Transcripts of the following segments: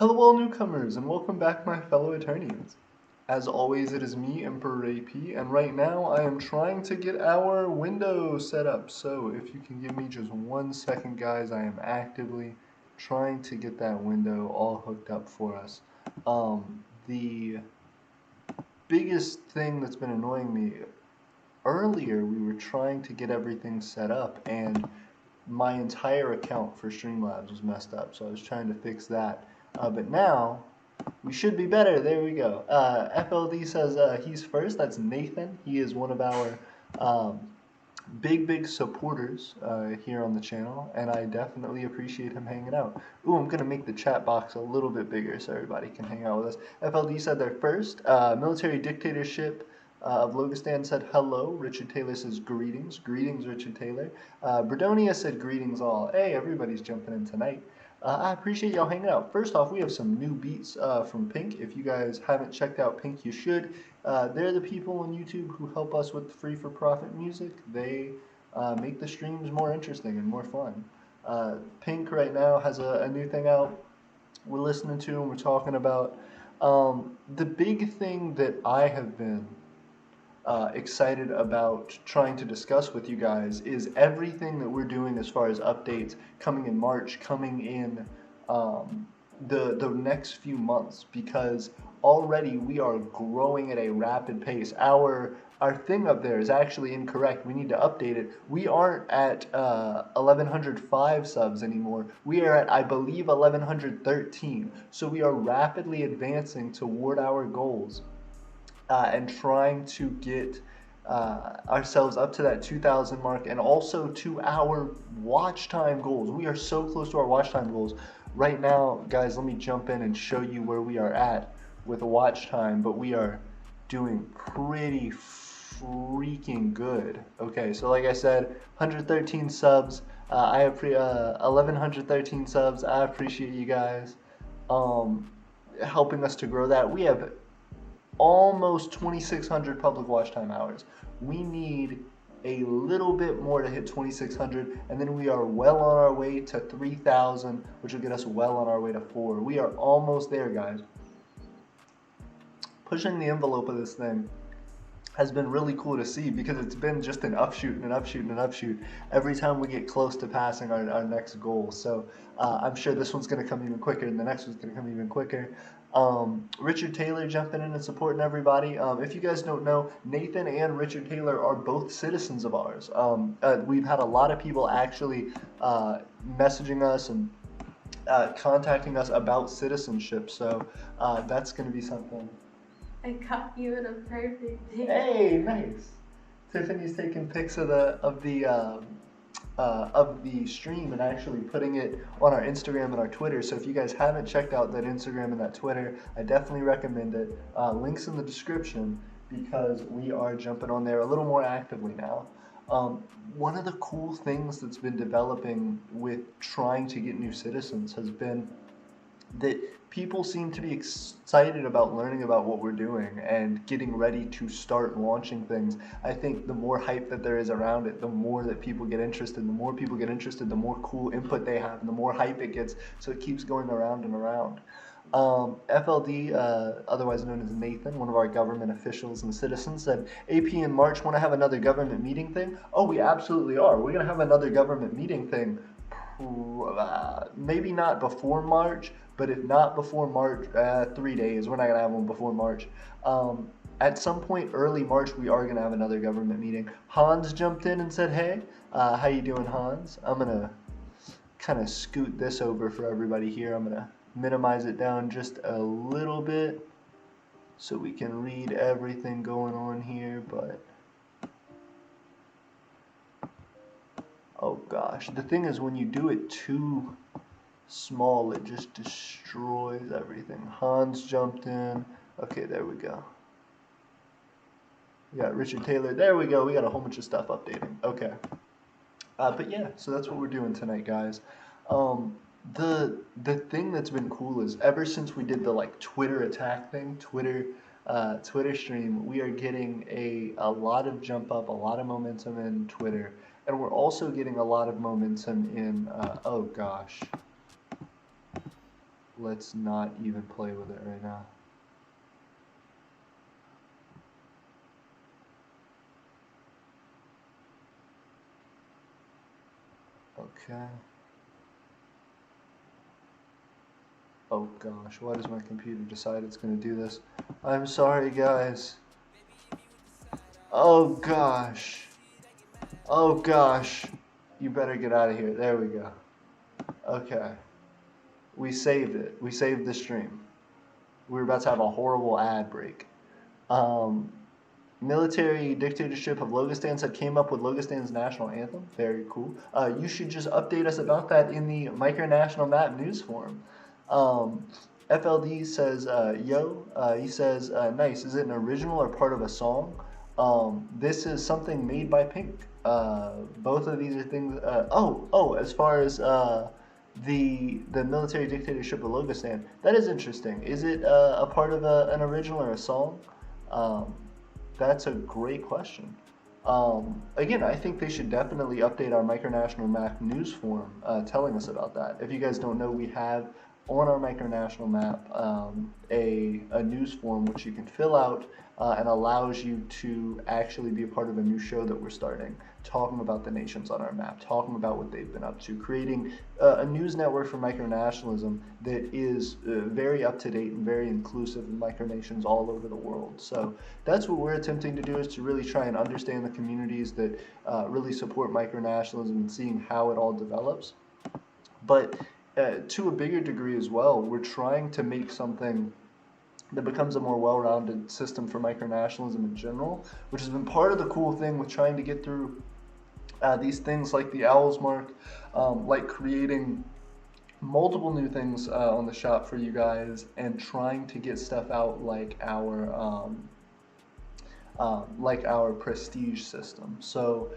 Hello all newcomers and welcome back my fellow Eternians. As always it is me, Emperor AP, and right now I am trying to get our window set up. So if you can give me just 1 second guys, I am actively trying to get that window all hooked up for us. The biggest thing that's been annoying me, earlier we were trying to get everything set up and my entire account for Streamlabs was messed up, so I was trying to fix that. But now, we should be better. There we go. FLD says he's first. That's Nathan. He is one of our um, big supporters here on the channel, and I definitely appreciate him hanging out. Ooh, I'm going to make the chat box a little bit bigger so everybody can hang out with us. FLD said they're first. Military dictatorship of Logistan said hello. Richard Taylor says greetings. Greetings, Richard Taylor. Bredonia said greetings all. Hey, everybody's jumping in tonight. I appreciate y'all hanging out. First off, we have some new beats from Pink. If you guys haven't checked out Pink, you should. They're the people on YouTube who help us with free-for-profit music. They make the streams more interesting and more fun. Pink right now has a new thing out we're listening to and we're talking about. The big thing that I have been excited about trying to discuss with you guys is everything that we're doing as far as updates coming in March, coming in the next few months, because already we are growing at a rapid pace. Our thing up there is actually incorrect. We need to update it. We aren't at 1105 subs anymore. We are at, I believe, 1113. So we are rapidly advancing toward our goals. And trying to get ourselves up to that 2,000 mark and also to our watch time goals. We are so close to our watch time goals. Right now, guys, let me jump in and show you where we are at with watch time, but we are doing pretty freaking good. Okay, so like I said, 113 subs. I have 1,113 subs. I appreciate you guys helping us to grow that. We have almost 2,600 public watch time hours. We need a little bit more to hit 2,600, and then we are well on our way to 3,000, which will get us well on our way to 4. We are almost there, guys. Pushing the envelope of this thing has been really cool to see, because it's been just an upshoot and an upshoot and an upshoot every time we get close to passing our next goal. So I'm sure this one's going to come even quicker and the next one's going to come even quicker. Richard Taylor jumping in and supporting everybody. If you guys don't know, Nathan and Richard Taylor are both citizens of ours. We've had a lot of people actually messaging us and contacting us about citizenship, so that's going to be something. I caught you in a perfect day. Hey, nice. Tiffany's taking pics of the stream and actually putting it on our Instagram and our Twitter. So if you guys haven't checked out that Instagram and that Twitter, I definitely recommend it. Links in the description, because we are jumping on there a little more actively now. One of the cool things that's been developing with trying to get new citizens has been that people seem to be excited about learning about what we're doing and getting ready to start launching things. I think the more hype that there is around it, the more that people get interested. The more people get interested, the more cool input they have, and the more hype it gets, so it keeps going around and around. FLD, otherwise known as Nathan, one of our government officials and citizens, said, AP in March, want to have another government meeting thing? Oh, we absolutely are. We're going to have another government meeting thing. Maybe not before March, but if not before March, 3 days. We're not going to have one before March. At some point early March, we are going to have another government meeting. Hans jumped in and said, hey, how you doing, Hans? I'm going to kind of scoot this over for everybody here. I'm going to minimize it down just a little bit so we can read everything going on here, but oh gosh, the thing is when you do it too small, it just destroys everything. Hans jumped in. Okay, there we go. We got Richard Taylor. There we go. We got a whole bunch of stuff updating. Okay. But yeah, so that's what we're doing tonight, guys. The thing that's been cool is ever since we did the like Twitter attack thing, Twitter stream, we are getting a lot of jump up, a lot of momentum in Twitter, and we're also getting a lot of momentum in oh gosh, let's not even play with it right now. Okay. Oh gosh, why does my computer decide it's gonna do this? I'm sorry, guys. Oh gosh. Oh gosh. You better get out of here. There we go. Okay. We saved it. We saved the stream. We were about to have a horrible ad break. Um, Military dictatorship of Logistan said came up with Logistan's national anthem. Very cool. You should just update us about that in the Micronational Map news forum. Um, FLD says, yo, he says, nice. Is it an original or part of a song? This is something made by Pink. Both of these are things. As far as the military dictatorship of Logistan, that is interesting. Is it a part of an original or a song? That's a great question. Again, I think they should definitely update our Micronational Map news forum telling us about that. If you guys don't know, we have on our Micronational Map a news forum which you can fill out and allows you to actually be a part of a new show that we're starting, talking about the nations on our map, talking about what they've been up to, creating a news network for micronationalism that is very up to date and very inclusive of micronations all over the world. So that's what we're attempting to do, is to really try and understand the communities that really support micronationalism and seeing how it all develops. But to a bigger degree as well, we're trying to make something that becomes a more well-rounded system for micronationalism in general, which has been part of the cool thing with trying to get through these things like the Owls Mark, like creating multiple new things on the shop for you guys, and trying to get stuff out like our prestige system. So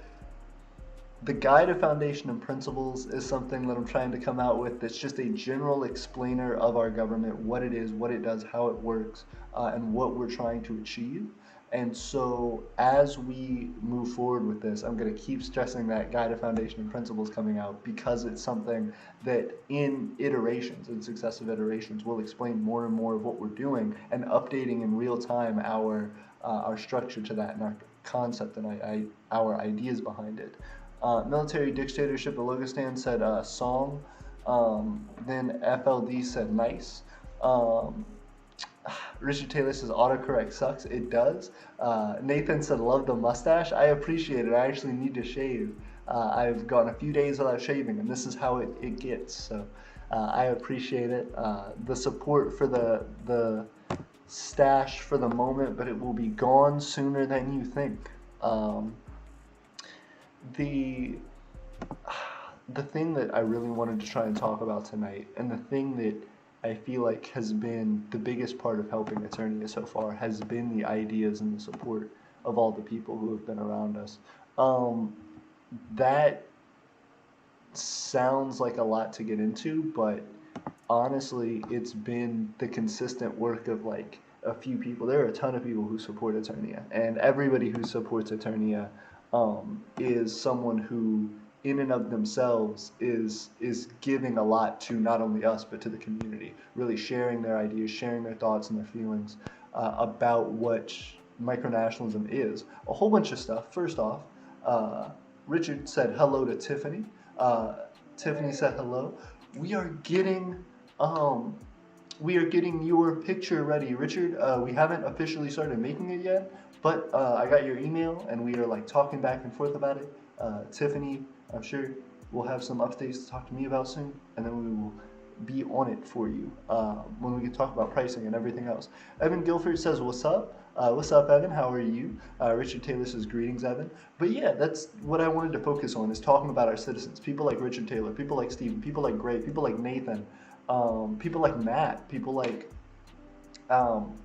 the Guide of Foundation and Principles is something that I'm trying to come out with that's just a general explainer of our government, what it is, what it does, how it works, and what we're trying to achieve. And so as we move forward with this, I'm going to keep stressing that Guide of Foundation and Principles coming out, because it's something that in iterations, in successive iterations, will explain more and more of what we're doing and updating in real time our structure to that and our concept and our ideas behind it. Military dictatorship of Logistan said song. Then FLD said nice. Richard Taylor says autocorrect sucks. It does. Nathan said love the mustache. I appreciate it. I actually need to shave. I've gone a few days without shaving, and this is how it gets. So I appreciate it. The support for the stash for the moment, but it will be gone sooner than you think. The thing that I really wanted to try and talk about tonight, and the thing that I feel like has been the biggest part of helping Eternia so far, has been the ideas and the support of all the people who have been around us. That sounds like a lot to get into, but honestly, it's been the consistent work of like a few people. There are a ton of people who support Eternia, and everybody who supports Eternia is someone who in and of themselves is giving a lot to not only us but to the community, really sharing their ideas, sharing their thoughts and their feelings about what micronationalism is. A whole bunch of stuff. First off, Richard said hello to Tiffany. Tiffany said hello. We are getting your picture ready, Richard. We haven't officially started making it yet, but I got your email and we are like talking back and forth about it. Tiffany, I'm sure we'll have some updates to talk to me about soon, and then we will be on it for you when we can talk about pricing and everything else. Evan Guilford says, what's up? What's up, Evan? How are you? Richard Taylor says, greetings, Evan. But yeah, that's what I wanted to focus on, is talking about our citizens. People like Richard Taylor, people like Steven, people like Gray, people like Nathan, people like Matt, people like, Viren,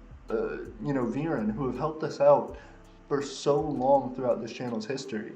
who have helped us out for so long throughout this channel's history.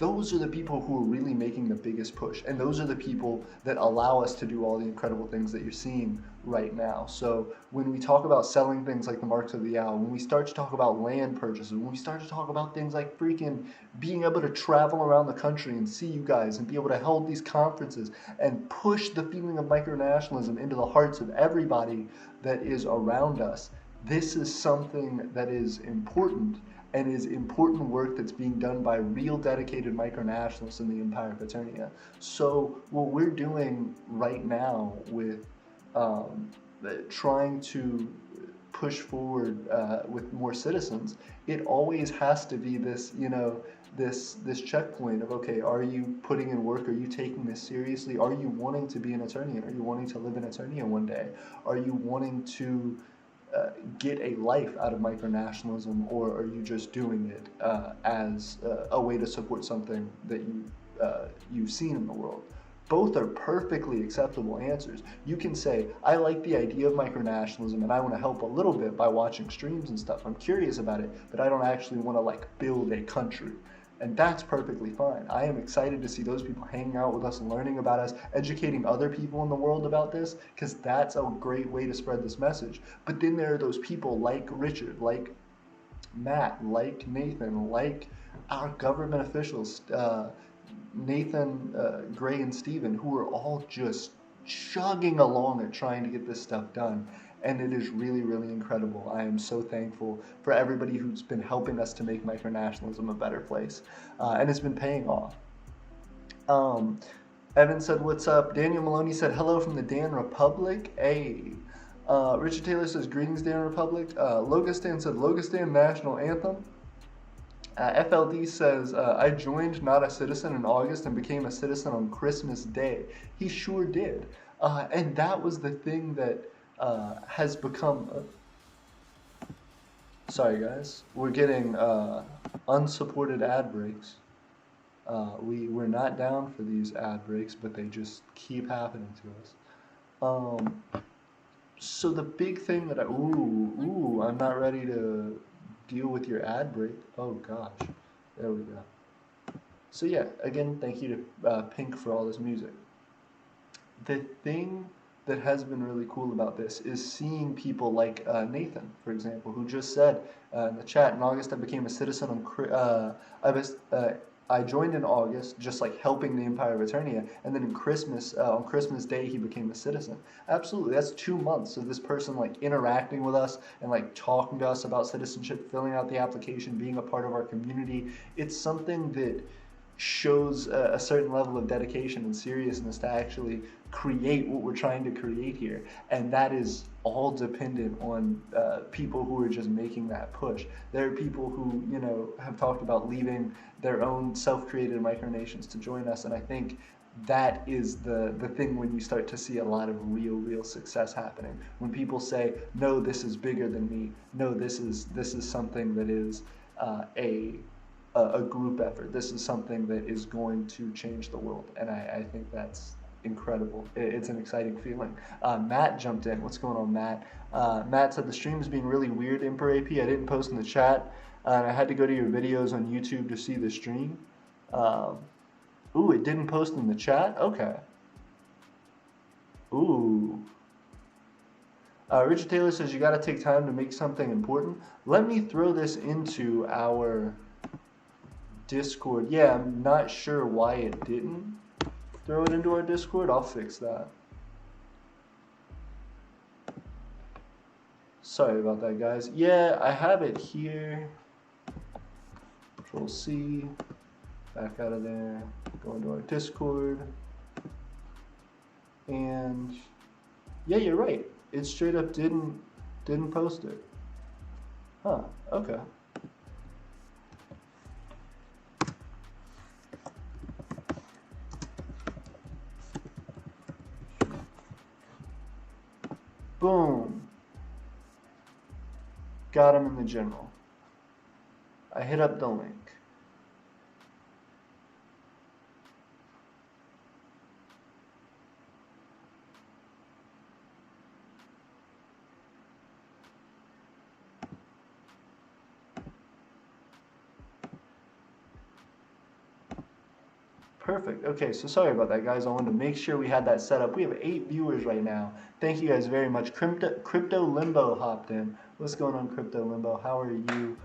those are the people who are really making the biggest push. And those are the people that allow us to do all the incredible things that you're seeing right now. So when we talk about selling things like the marks of the owl, when we start to talk about land purchases, when we start to talk about things like freaking being able to travel around the country and see you guys and be able to hold these conferences and push the feeling of micronationalism into the hearts of everybody that is around us, this is something that is important and is important work that's being done by real dedicated micronationalists in the Empire of Eternia. So what we're doing right now with um, trying to push forward with more citizens, it always has to be this, this checkpoint of, okay, are you putting in work? Are you taking this seriously? Are you wanting to be an Eternian? Are you wanting to live in Eternia one day? Are you wanting to get a life out of micronationalism, or are you just doing it as a way to support something that you've seen in the world? Both are perfectly acceptable answers. You can say, I like the idea of micronationalism and I want to help a little bit by watching streams and stuff. I'm curious about it, but I don't actually want to like build a country. And that's perfectly fine. I am excited to see those people hanging out with us, learning about us, educating other people in the world about this, because that's a great way to spread this message. But then there are those people like Richard, like Matt, like Nathan, like our government officials, Nathan, Gray, and Steven, who are all just chugging along at trying to get this stuff done. And it is really, really incredible. I am so thankful for everybody who's been helping us to make micronationalism a better place. And it's been paying off. Um, Evan said, what's up? Daniel Maloney said, hello from the Dan Republic. Hey. Richard Taylor says, greetings, Dan Republic. Logistan said, Logistan National Anthem. FLD says, I joined not a citizen in August and became a citizen on Christmas Day. He sure did. And that was the thing that has become... sorry, guys. We're getting unsupported ad breaks. We're not down for these ad breaks, but they just keep happening to us. So the big thing that I'm not ready to deal with your ad break. Oh gosh, there we go. So yeah, again, thank you to Pink for all this music. The thing that has been really cool about this is seeing people like Nathan, for example, who just said in the chat, in August I became a citizen on, I joined in August, just like helping the Empire of Eternia, and then in Christmas, on Christmas Day, he became a citizen. Absolutely, that's 2 months of this person like interacting with us and like talking to us about citizenship, filling out the application, being a part of our community. It's something that shows a certain level of dedication and seriousness to actually create what we're trying to create here. And that is all dependent on people who are just making that push. There are people who, have talked about leaving their own self-created micronations to join us. And I think that is the thing when you start to see a lot of real success happening. When people say, no, this is bigger than me. No, this is something that is a group effort. This is something that is going to change the world. And I think that's incredible. It's an exciting feeling. Matt jumped in. What's going on, Matt? Matt said the stream is being really weird, Emperor AP. I didn't post in the chat. And I had to go to your videos on YouTube to see the stream. Ooh, it didn't post in the chat? Okay. Ooh. Richard Taylor says, you got to take time to make something important. Let me throw this into our Discord. Yeah, I'm not sure why it didn't throw it into our Discord. I'll fix that. Sorry about that, guys. Yeah, I have it here. Control C. Back out of there. Go into our Discord. And yeah, you're right. It straight up didn't post it. Huh, okay. Boom. Got him in the general. I hit up the link. Perfect. Okay, so sorry about that, guys. I wanted to make sure we had that set up. We have 8 viewers right now. Thank you guys very much. Crypto Limbo hopped in. What's going on, Crypto Limbo? How are you?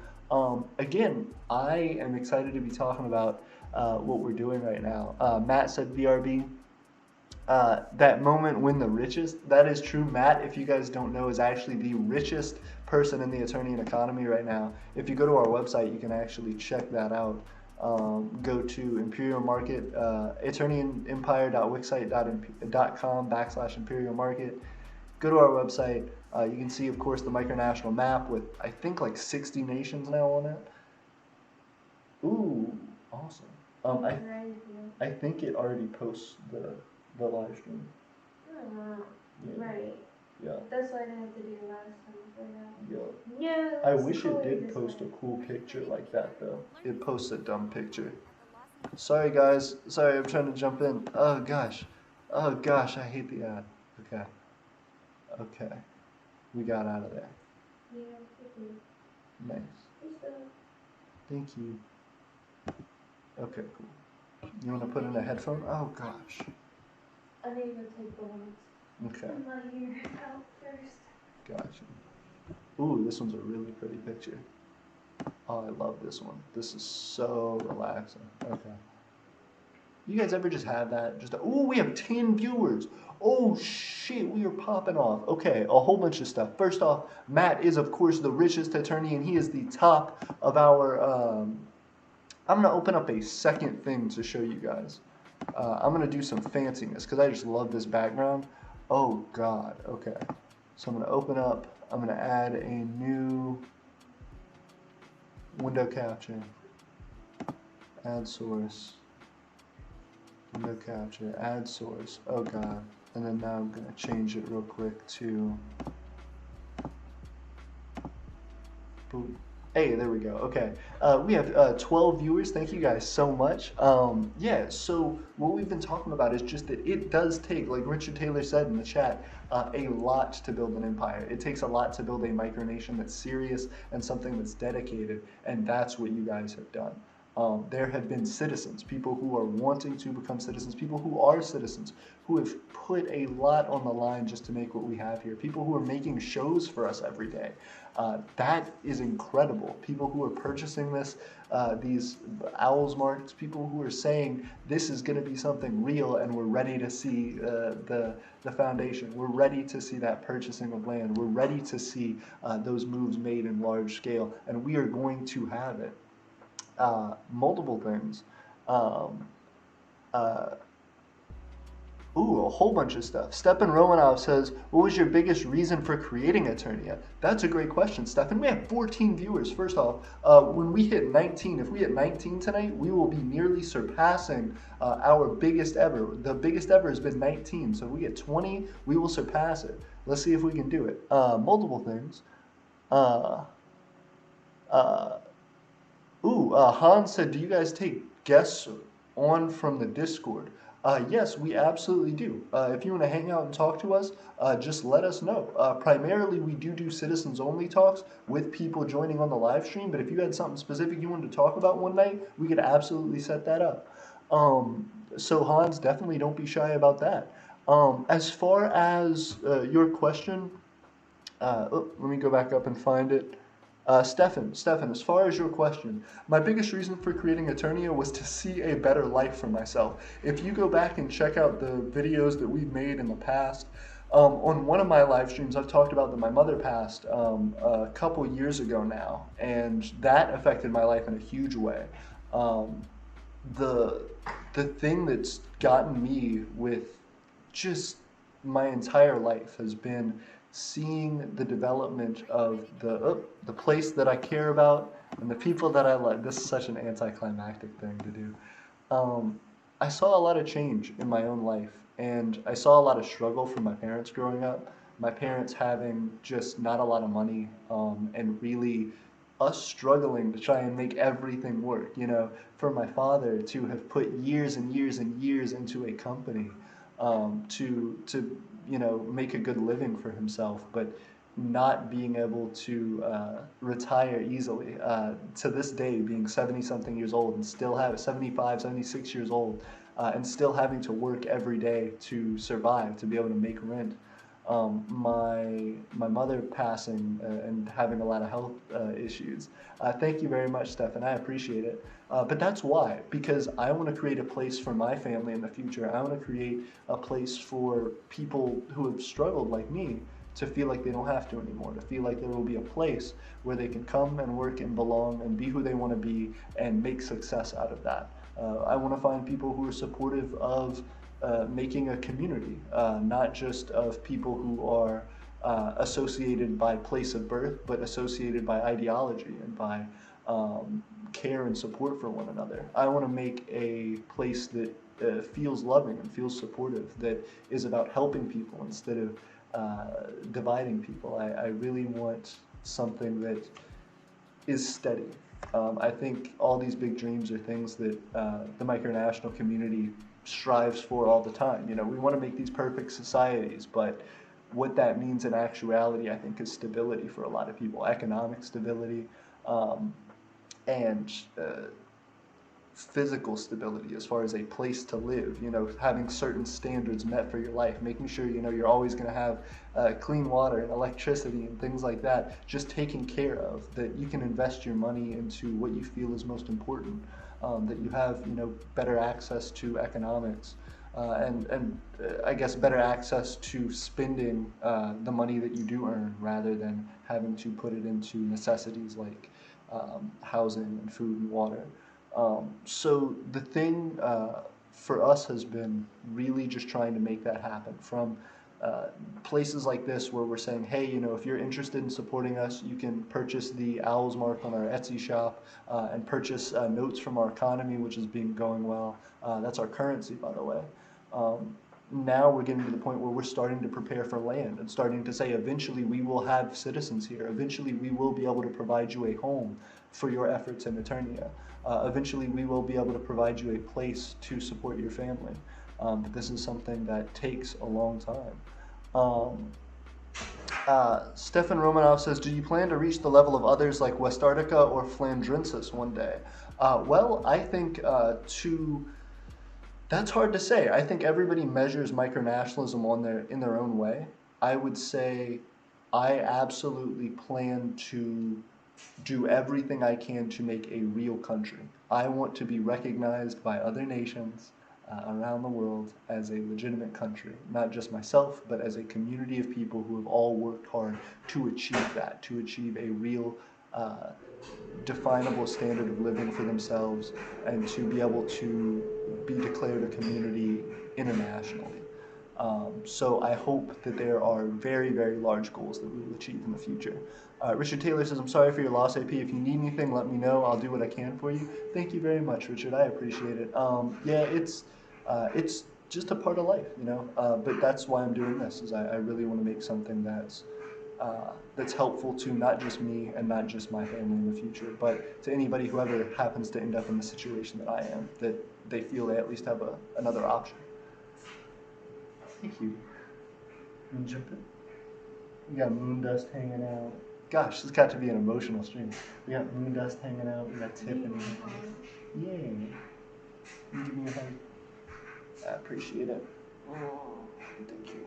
Again, I am excited to be talking about what we're doing right now. Matt said VRB. That moment when the richest, that is true. Matt, if you guys don't know, is actually the richest person in the Eternian economy right now. If you go to our website, you can actually check that out. Go to Imperial Market, eternianempire.wixsite.com/Imperial Market. Go to our website. You can see, of course, the micronational map with, I think, like 60 nations now on it. Ooh, awesome. I think it already posts the live stream. Yeah. Right. Yeah. That's what I had to do last time for that. Yeah. No. I wish it did post a cool picture like that though. It posts a dumb picture. Sorry guys. Sorry, I'm trying to jump in. Oh gosh. Oh gosh, I hate the ad. Okay. Okay. We got out of there. Yeah. Nice. Thank you. Okay, cool. You want to put in a headphone? Oh gosh. I need to go take the ones Okay. in my ear out first. Gotcha. Ooh, this one's a really pretty picture. Oh, I love this one. This is so relaxing. Okay. You guys ever just have that? Ooh, we have 10 viewers. Oh shit, we are popping off. Okay, a whole bunch of stuff. First off, Matt is of course the richest attorney and he is the top of our, I'm gonna open up a second thing to show you guys. I'm gonna do some fanciness because I just love this background. Oh God, okay. So I'm gonna open up, I'm gonna add a new window capture, add source, window capture, add source, oh God. And then now I'm gonna change it real quick to, boom. Hey, there we go. Okay, we have 12 viewers. Thank you guys so much. Yeah, so what we've been talking about is just that it does take, like Richard Taylor said in the chat, a lot to build an empire. It takes a lot to build a micronation that's serious and something that's dedicated, and that's what you guys have done. There have been citizens, people who are wanting to become citizens, people who are citizens, who have put a lot on the line just to make what we have here, people who are making shows for us every day. That is incredible. People who are purchasing this, these owls marks, people who are saying this is going to be something real and we're ready to see the foundation. We're ready to see that purchasing of land. We're ready to see those moves made in large scale, and we are going to have it. Multiple things. Um, uh, Ooh, a whole bunch of stuff. Stephen Romanov says, what was your biggest reason for creating Eternia? That's a great question, Stephen. We have 14 viewers. First off, when we hit 19, if we hit 19 tonight, we will be nearly surpassing our biggest ever. The biggest ever has been 19. So if we get 20, we will surpass it. Let's see if we can do it. Multiple things. Hans said, do you guys take guests on from the Discord? Yes, we absolutely do. If you want to hang out and talk to us, just let us know. Primarily, we do citizens only talks with people joining on the live stream, but if you had something specific you wanted to talk about one night, we could absolutely set that up. So Hans, definitely don't be shy about that. As far as your question, let me go back up and find it. Stefan, as far as your question, my biggest reason for creating Eternia was to see a better life for myself. If you go back and check out the videos that we've made in the past, on one of my live streams, I've talked about that my mother passed a couple years ago now, and that affected my life in a huge way. The thing that's gotten me with just my entire life has been seeing the development of the place that I care about and the people that I like. This is such an anticlimactic thing to do. I saw a lot of change in my own life, and I saw a lot of struggle from my parents growing up. My parents having just not a lot of money, and really us struggling to try and make everything work. You know, for my father to have put years and years and years into a company, to make a good living for himself, but not being able to retire easily. To this day, being 70 something years old and still have 75, 76 years old, and still having to work every day to survive, to be able to make rent. My mother passing and having a lot of health issues. Thank you very much, Stefan. I appreciate it. But that's why, because I want to create a place for my family in the future. I want to create a place for people who have struggled like me to feel like they don't have to anymore, to feel like there will be a place where they can come and work and belong and be who they want to be and make success out of that. I want to find people who are supportive of making a community, not just of people who are associated by place of birth, but associated by ideology and by care and support for one another. I want to make a place that feels loving and feels supportive, that is about helping people instead of dividing people. I really want something that is steady. I think all these big dreams are things that the micronational community strives for all the time. You know, we want to make these perfect societies, but what that means in actuality, I think, is stability for a lot of people, economic stability, um, and physical stability as far as a place to live, you know, having certain standards met for your life, making sure, you know, you're always going to have clean water and electricity and things like that, just taken care of, that you can invest your money into what you feel is most important, that you have, you know, better access to economics, I guess better access to spending the money that you do earn rather than having to put it into necessities like housing and food and water. So the thing for us has been really just trying to make that happen from places like this where we're saying, hey, you know, if you're interested in supporting us, you can purchase the Owls mark on our Etsy shop and purchase notes from our economy, which has been going well. That's our currency, by the way. Now we're getting to the point where we're starting to prepare for land and starting to say eventually we will have citizens here. Eventually we will be able to provide you a home for your efforts in Eternia. Eventually we will be able to provide you a place to support your family. But this is something that takes a long time. Stefan Romanov says, do you plan to reach the level of others like Westartica or Flandrensis one day? Well, I think that's hard to say. I think everybody measures micronationalism in their own way. I would say I absolutely plan to do everything I can to make a real country. I want to be recognized by other nations around the world as a legitimate country, not just myself, but as a community of people who have all worked hard to achieve that, to achieve a real definable standard of living for themselves and to be able to be declared a community internationally. So I hope that there are very, very large goals that we will achieve in the future. Richard Taylor says, I'm sorry for your loss, AP. If you need anything, let me know. I'll do what I can for you. Thank you very much, Richard. I appreciate it. Yeah, it's just a part of life, you know. But that's why I'm doing this, is I really want to make something that's helpful to not just me and not just my family in the future, but to anybody who ever happens to end up in the situation that I am, that they feel they at least have another option. Thank you. You want to jump in? We got moon dust hanging out. Gosh, this got to be an emotional stream. We got moon dust hanging out. We got Tiffany. Yay. You give me a hug. I appreciate it. Thank you.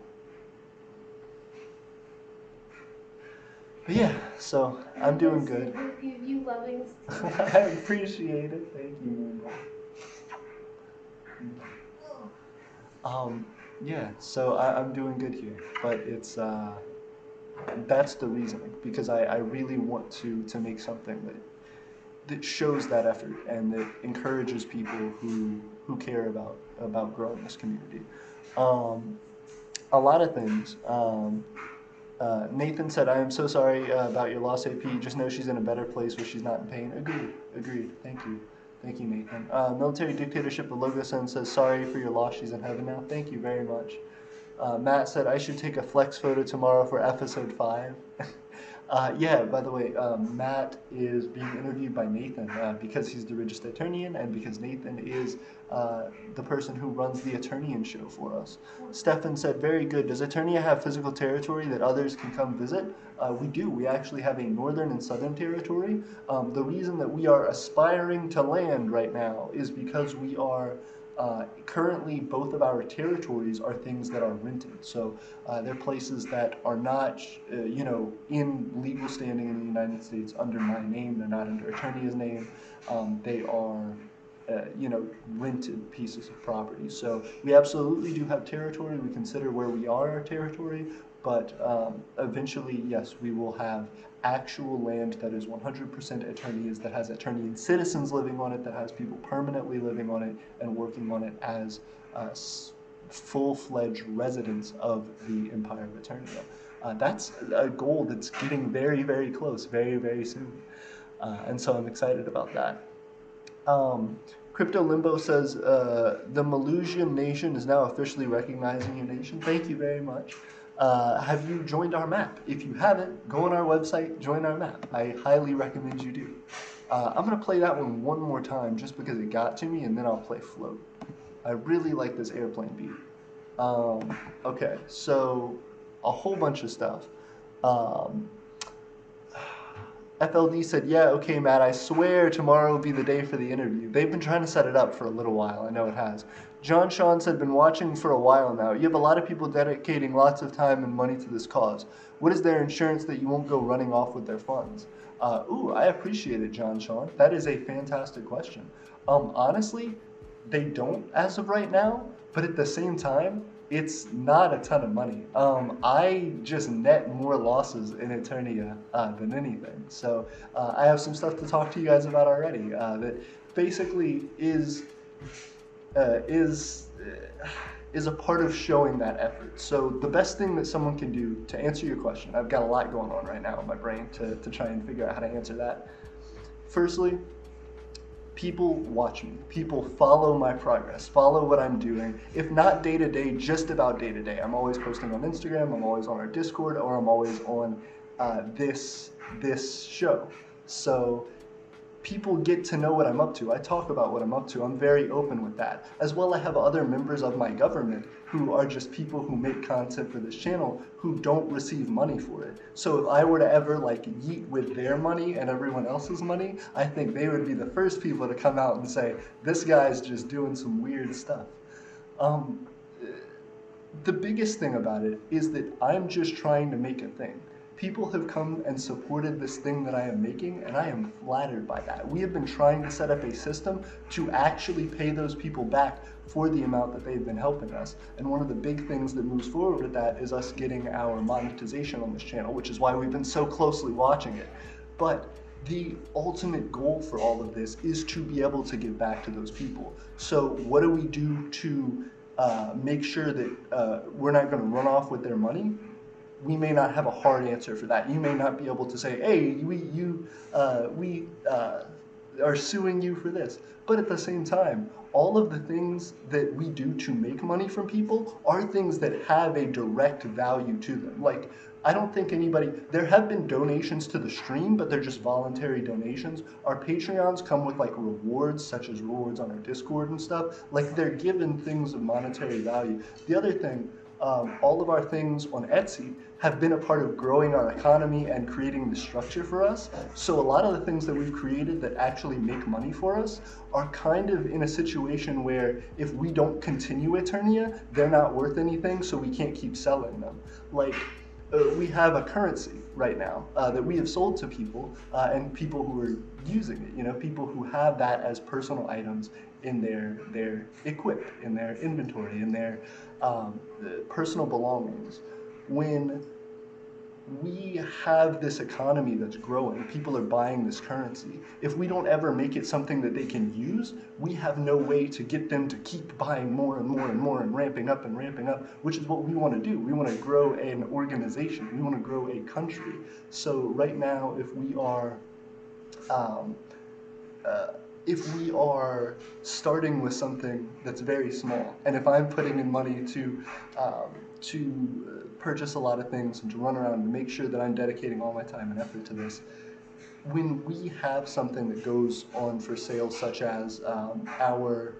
But yeah, so I'm doing good. You loving. I appreciate it. Thank you. Yeah, so I'm doing good here, but it's that's the reasoning, because I really want to make something that shows that effort and that encourages people who care about growing this community. A lot of things. Nathan said, I am so sorry about your loss, AP. Just know she's in a better place where she's not in pain. Agreed. Thank you. Thank you, Nathan. Military Dictatorship of Logoson says, sorry for your loss. She's in heaven now. Thank you very much. Matt said, I should take a flex photo tomorrow for episode 5. Yeah, by the way, Matt is being interviewed by Nathan because he's the Register Eternian and because Nathan is the person who runs the Eternian show for us. Stefan said, very good. Does Eternia have physical territory that others can come visit? We do. We actually have a northern and southern territory. The reason that we are aspiring to land right now is because we are Currently, both of our territories are things that are rented. So they're places that are not, in legal standing in the United States under my name. They're not under attorney's name. They are, rented pieces of property. So we absolutely do have territory. We consider where we are our territory, but eventually, yes, we will have actual land that is 100% attorneys, that has attorney citizens living on it, that has people permanently living on it and working on it as full-fledged residents of the Empire of Eternia. That's a goal that's getting very, very close, very, very soon. And so I'm excited about that. Crypto Limbo says, the Malusian nation is now officially recognizing your nation. Thank you very much. Have you joined our map? If you haven't, go on our website, join our map. I highly recommend you do. I'm going to play that one more time just because it got to me, and then I'll play Float. I really like this airplane beat. Okay, so a whole bunch of stuff. FLD said, yeah, okay, Matt, I swear tomorrow will be the day for the interview. They've been trying to set it up for a little while. I know it has. John Sean said, been watching for a while now. You have a lot of people dedicating lots of time and money to this cause. What is their insurance that you won't go running off with their funds? I appreciate it, John Sean. That is a fantastic question. Honestly, they don't as of right now, but at the same time, it's not a ton of money. I just net more losses in Eternia than anything. So I have some stuff to talk to you guys about already that basically is a part of showing that effort. So the best thing that someone can do to answer your question, I've got a lot going on right now in my brain to try and figure out how to answer that. Firstly, people watch me. People follow my progress, follow what I'm doing. If not day to day, just about day to day. I'm always posting on Instagram, I'm always on our Discord, or I'm always on this show. So people get to know what I'm up to. I talk about what I'm up to. I'm very open with that. As well, I have other members of my government who are just people who make content for this channel who don't receive money for it. So if I were to ever like yeet with their money and everyone else's money, I think they would be the first people to come out and say, this guy's just doing some weird stuff. The biggest thing about it is that I'm just trying to make a thing. People have come and supported this thing that I am making, and I am flattered by that. We have been trying to set up a system to actually pay those people back for the amount that they've been helping us. And one of the big things that moves forward with that is us getting our monetization on this channel, which is why we've been so closely watching it. But the ultimate goal for all of this is to be able to give back to those people. So what do we do to make sure that we're not going to run off with their money? We may not have a hard answer for that. You may not be able to say, hey, we are suing you for this. But at the same time, all of the things that we do to make money from people are things that have a direct value to them. Like, I don't think anybody, there have been donations to the stream, but they're just voluntary donations. Our Patreons come with like rewards, such as rewards on our Discord and stuff. Like, they're given things of monetary value. The other thing, all of our things on Etsy have been a part of growing our economy and creating the structure for us. So a lot of the things that we've created that actually make money for us are kind of in a situation where if we don't continue Eternia, they're not worth anything, so we can't keep selling them. Like, we have a currency right now that we have sold to people and people who are using it, people who have that as personal items in their equip, in their inventory, in their personal belongings. When we have this economy that's growing, people are buying this currency. If we don't ever make it something that they can use, we have no way to get them to keep buying more and more and more and ramping up, which is what we want to do. We want to grow an organization. We want to grow a country. So right now, if we are starting with something that's very small, and if I'm putting in money to purchase a lot of things and to run around and make sure that I'm dedicating all my time and effort to this, when we have something that goes on for sale, such as our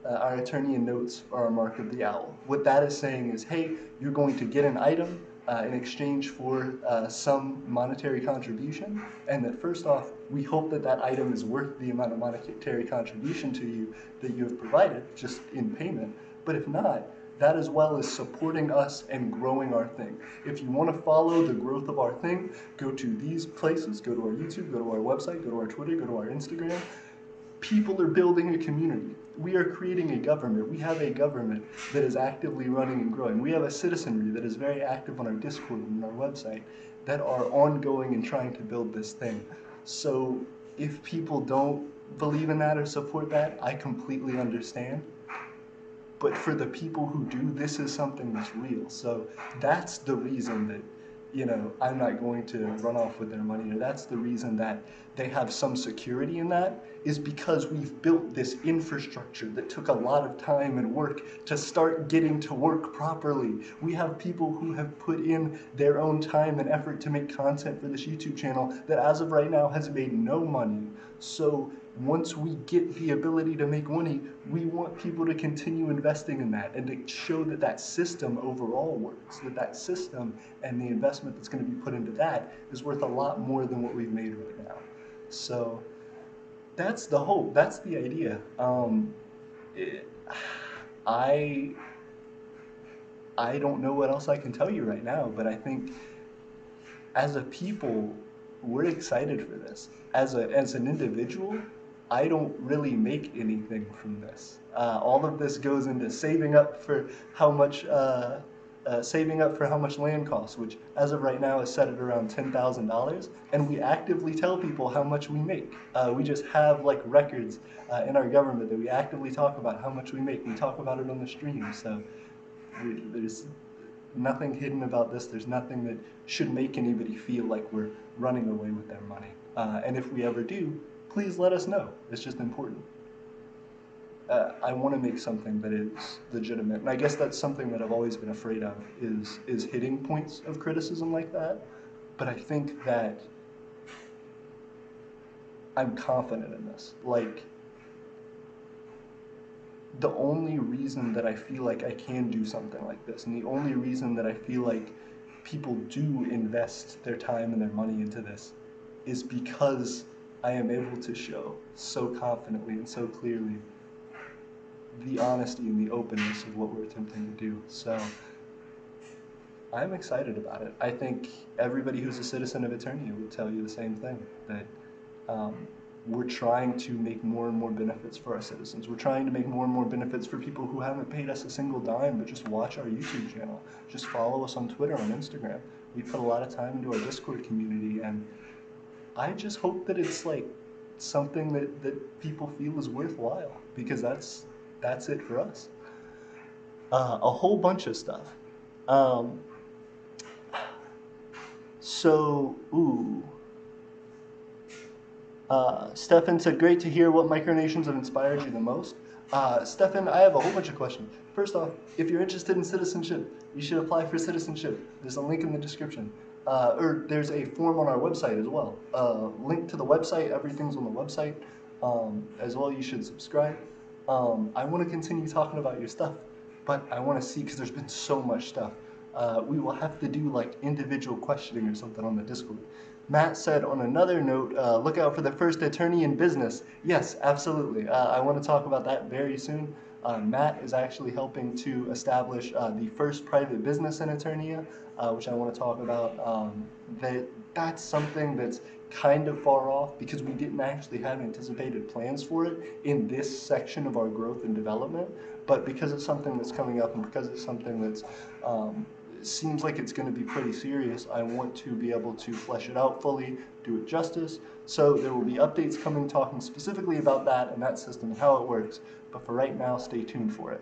Eternian notes or our Mark of the Owl, what that is saying is, hey, you're going to get an item in exchange for some monetary contribution, and that first off, we hope that that item is worth the amount of monetary contribution to you that you have provided, just in payment. But if not, that as well is supporting us and growing our thing. If you want to follow the growth of our thing, go to these places, go to our YouTube, go to our website, go to our Twitter, go to our Instagram. People are building a community. We are creating a government. We have a government that is actively running and growing. We have a citizenry that is very active on our Discord and our website that are ongoing and trying to build this thing. So if people don't believe in that or support that, I completely understand. But for the people who do, this is something that's real. So that's the reason that, I'm not going to run off with their money, or that's the reason that they have some security in that, is because we've built this infrastructure that took a lot of time and work to start getting to work properly. We have people who have put in their own time and effort to make content for this YouTube channel that as of right now has made no money. So once we get the ability to make money, we want people to continue investing in that and to show that that system overall works, that that system and the investment that's going to be put into that is worth a lot more than what we've made right now. So that's the hope. That's the idea. I don't know what else I can tell you right now, but I think as a people, we're excited for this. As an individual, I don't really make anything from this. All of this goes into saving up for how much land costs, which as of right now is set at around $10,000, and we actively tell people how much we make. We just have like records in our government that we actively talk about how much we make. We talk about it on the stream, so there's nothing hidden about this. There's nothing that should make anybody feel like we're running away with their money. And if we ever do, please let us know. It's just important. I want to make something that is legitimate, and I guess that's something that I've always been afraid of is hitting points of criticism like that. But I think that I'm confident in this. Like, the only reason that I feel like I can do something like this, and the only reason that I feel like people do invest their time and their money into this, is because I am able to show so confidently and so clearly the honesty and the openness of what we're attempting to do. So I'm excited about it. I think everybody who's a citizen of Eternia would tell you the same thing, that we're trying to make more and more benefits for our citizens. We're trying to make more and more benefits for people who haven't paid us a single dime, but just watch our YouTube channel. Just follow us on Twitter, on Instagram. We put a lot of time into our Discord community, and I just hope that it's like something that people feel is worthwhile, because that's it for us. A whole bunch of stuff. Stefan said, great to hear. What micronations have inspired you the most? Stefan, I have a whole bunch of questions. First off, if you're interested in citizenship, you should apply for citizenship. There's a link in the description. Or there's a form on our website as well. Link to the website, everything's on the website. As well, you should subscribe. I want to continue talking about your stuff, but I want to see, because there's been so much stuff. We will have to do like individual questioning or something on the Discord. Matt said, on another note, look out for the first attorney in business. Yes, absolutely. I want to talk about that very soon. Matt is actually helping to establish the first private business in Eternia, which I want to talk about. That's something that's kind of far off, because we didn't actually have anticipated plans for it in this section of our growth and development. But because it's something that's coming up, and because it's something that's seems like it's going to be pretty serious, I want to be able to flesh it out fully, do it justice. So there will be updates coming talking specifically about that and that system and how it works. But for right now, stay tuned for it.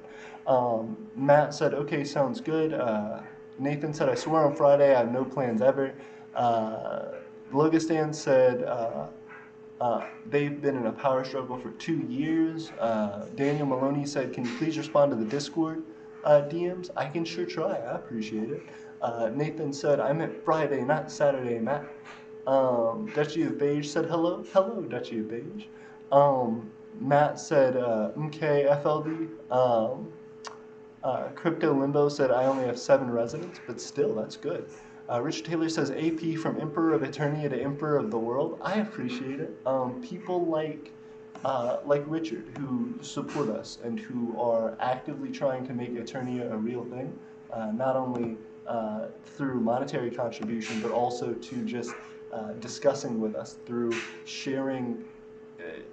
Matt said, okay, sounds good. Nathan said, I swear on Friday I have no plans ever. Logistan said, they've been in a power struggle for 2 years. Daniel Maloney said, can you please respond to the Discord DMs? I can sure try. I appreciate it. Nathan said, I meant Friday, not Saturday, Matt. Duchy of Beige said hello. Hello, Duchy of Beige. Matt said, okay, FLD. Crypto Limbo said, I only have 7 residents, but still, that's good. Richard Taylor says, AP from Emperor of Eternia to Emperor of the World. I appreciate it. People like Richard, who support us and who are actively trying to make Eternia a real thing, not only through monetary contribution, but also to just discussing with us through sharing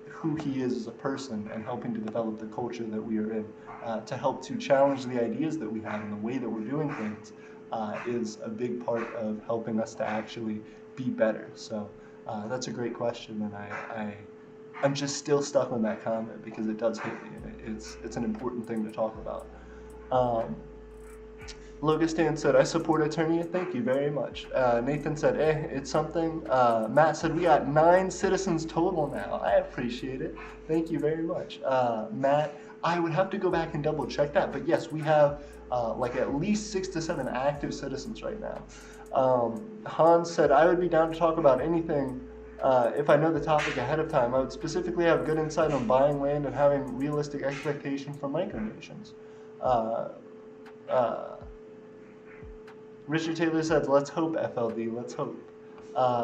who he is as a person and helping to develop the culture that we are in, to help to challenge the ideas that we have and the way that we're doing things is a big part of helping us to actually be better. So that's a great question, and I'm just still stuck on that comment because it does hit me, and it's an important thing to talk about. Logistan said, I support Eternia, thank you very much. Nathan said, it's something. Matt said, we got 9 citizens total now. I appreciate it. Thank you very much. Matt, I would have to go back and double check that, but yes, we have like at least 6 to 7 active citizens right now. Hans said, I would be down to talk about anything if I know the topic ahead of time. I would specifically have good insight on buying land and having realistic expectation for micronations. Richard Taylor says, let's hope, FLD, let's hope.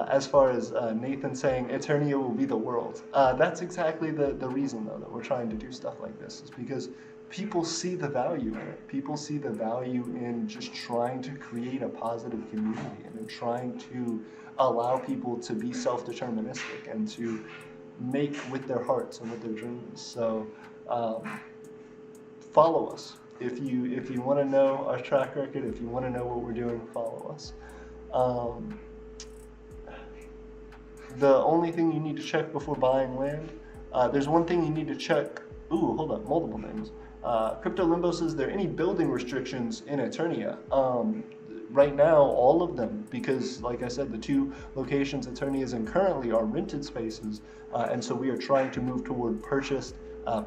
As far as Nathan saying, Eternia will be the world. That's exactly the reason, though, that we're trying to do stuff like this, is because people see the value in it. People see the value in just trying to create a positive community and in trying to allow people to be self-deterministic and to make with their hearts and with their dreams. So follow us. If you want to know our track record, if you want to know what we're doing, follow us. The only thing you need to check before buying land, there's one thing you need to check. Ooh, hold up, multiple things. Crypto Limbo says, there any building restrictions in Eternia? Right now, all of them, because like I said, the 2 locations Eternia is in currently are rented spaces, and so we are trying to move toward purchased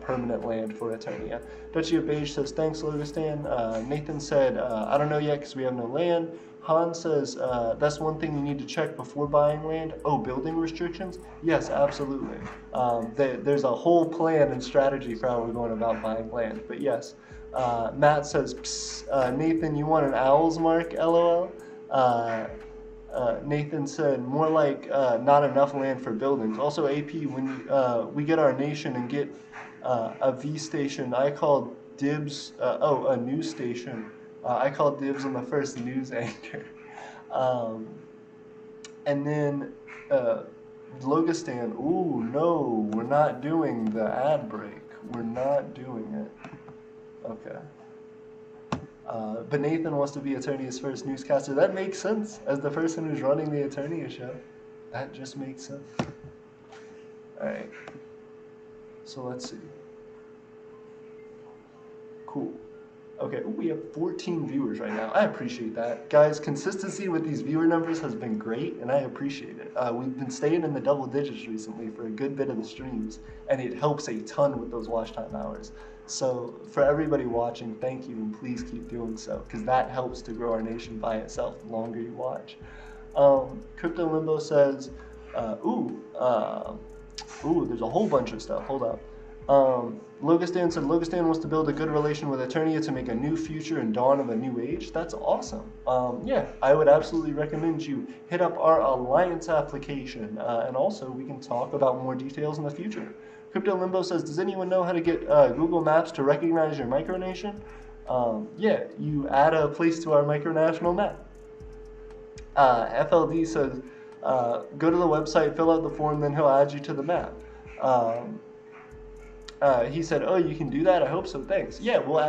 permanent land for Eternia. Duchy of Beige says, thanks, Logistan. Nathan said, I don't know yet because we have no land. Han says, that's one thing you need to check before buying land. Oh, building restrictions? Yes, absolutely. There's a whole plan and strategy for how we're going about buying land. But yes, Matt says, psst, Nathan, you want an owl's mark, LOL? Nathan said, more like not enough land for buildings. Also, AP, when we get our nation and get a V station, I called dibs, a news station. I called dibs on the first news anchor. And then Logistan, ooh, no, we're not doing the ad break. We're not doing it. Okay. But Nathan wants to be Eternia's first newscaster. That makes sense. As the person who's running the Eternia show, that just makes sense. Alright. So let's see. Cool. Okay, ooh, we have 14 viewers right now. I appreciate that. Guys, consistency with these viewer numbers has been great, and I appreciate it. We've been staying in the double digits recently for a good bit of the streams, and it helps a ton with those watch time hours. So for everybody watching, thank you, and please keep doing so, because that helps to grow our nation by itself the longer you watch. Crypto Limbo says, there's a whole bunch of stuff. Hold up. Logistan said, Logistan wants to build a good relation with Eternia to make a new future and dawn of a new age. That's awesome. Yeah, I would absolutely recommend you hit up our alliance application, and also we can talk about more details in the future. Crypto Limbo says, does anyone know how to get Google Maps to recognize your micronation? Yeah, you add a place to our micronational map. FLD says, go to the website, fill out the form, then he'll add you to the map. He said, oh, you can do that? I hope so, thanks. Yeah, we'll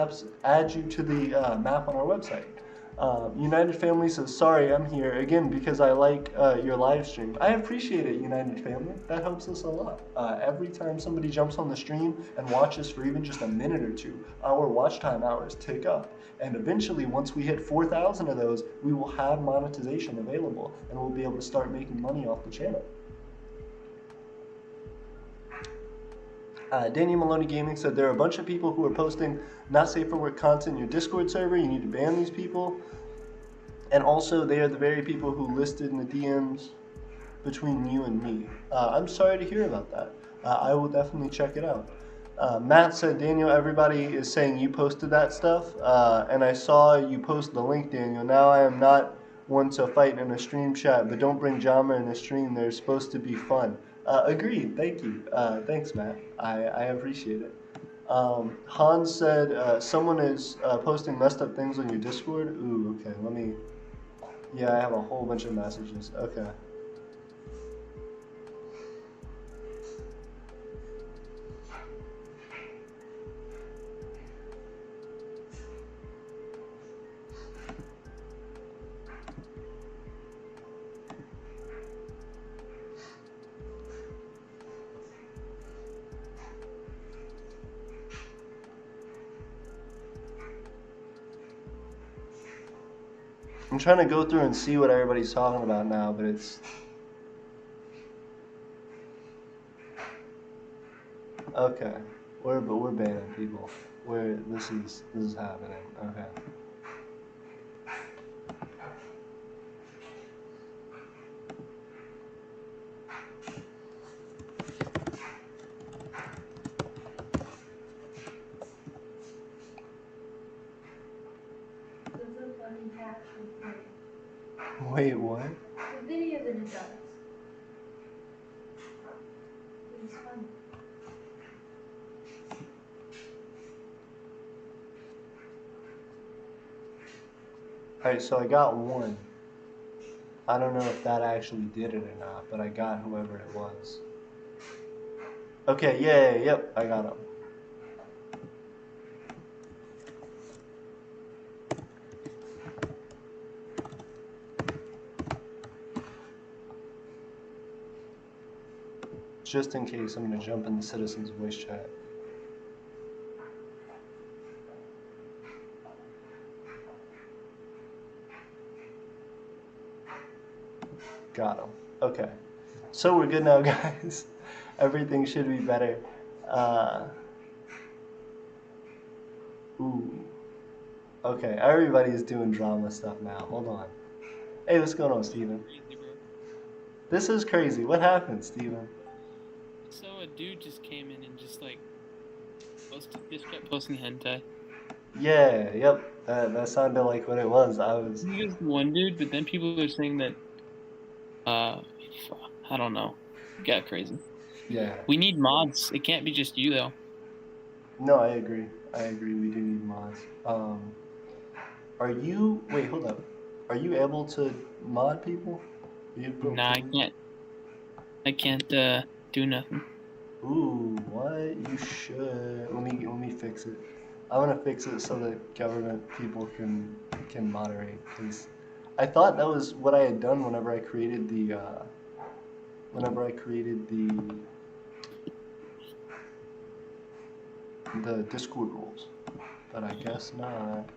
add you to the map on our website. United Family says, sorry, I'm here, again, because I like your live stream. I appreciate it, United Family. That helps us a lot. Every time somebody jumps on the stream and watches for even just a minute or two, our watch time hours tick up. And eventually, once we hit 4,000 of those, we will have monetization available, and we'll be able to start making money off the channel. Danny Maloney Gaming said, there are a bunch of people who are posting not safe for work content in your Discord server. You need to ban these people. And also, they are the very people who listed in the DMs between you and me. I'm sorry to hear about that. I will definitely check it out. Matt said, Daniel, everybody is saying you posted that stuff, and I saw you post the link, Daniel. Now I am not one to fight in a stream chat, but don't bring drama in a stream. They're supposed to be fun. Agreed. Thank you. Thanks, Matt. I appreciate it. Hans said, someone is posting messed up things on your Discord. Ooh, okay. Let me. Yeah, I have a whole bunch of messages. Okay. I'm trying to go through and see what everybody's talking about now, but it's okay. We're banning people. This is happening. Okay. This is a funny caption thing. Wait, what? The video that it does. It's funny. Alright, so I got one. I don't know if that actually did it or not, but I got whoever it was. Okay, yep, I got him. Just in case, I'm gonna jump in the citizens' voice chat. Got him. Okay. So we're good now, guys. Everything should be better. Ooh. Okay, everybody's doing drama stuff now. Hold on. Hey, what's going on, Steven? This is crazy. What happened, Steven? So a dude just came in and just like kept posting hentai. Yeah, yep. That sounded like what it was. He was one dude, but then people are saying that I don't know. Got crazy. Yeah. We need mods. It can't be just you though. No, I agree. We do need mods. Are you? Wait, hold up. Are you able to mod people? Nah, I can't do nothing. Ooh, what? You should. Let me fix it. I'm gonna fix it so that government people can moderate. Cause I thought that was what I had done whenever I created the the Discord rules, but I guess not.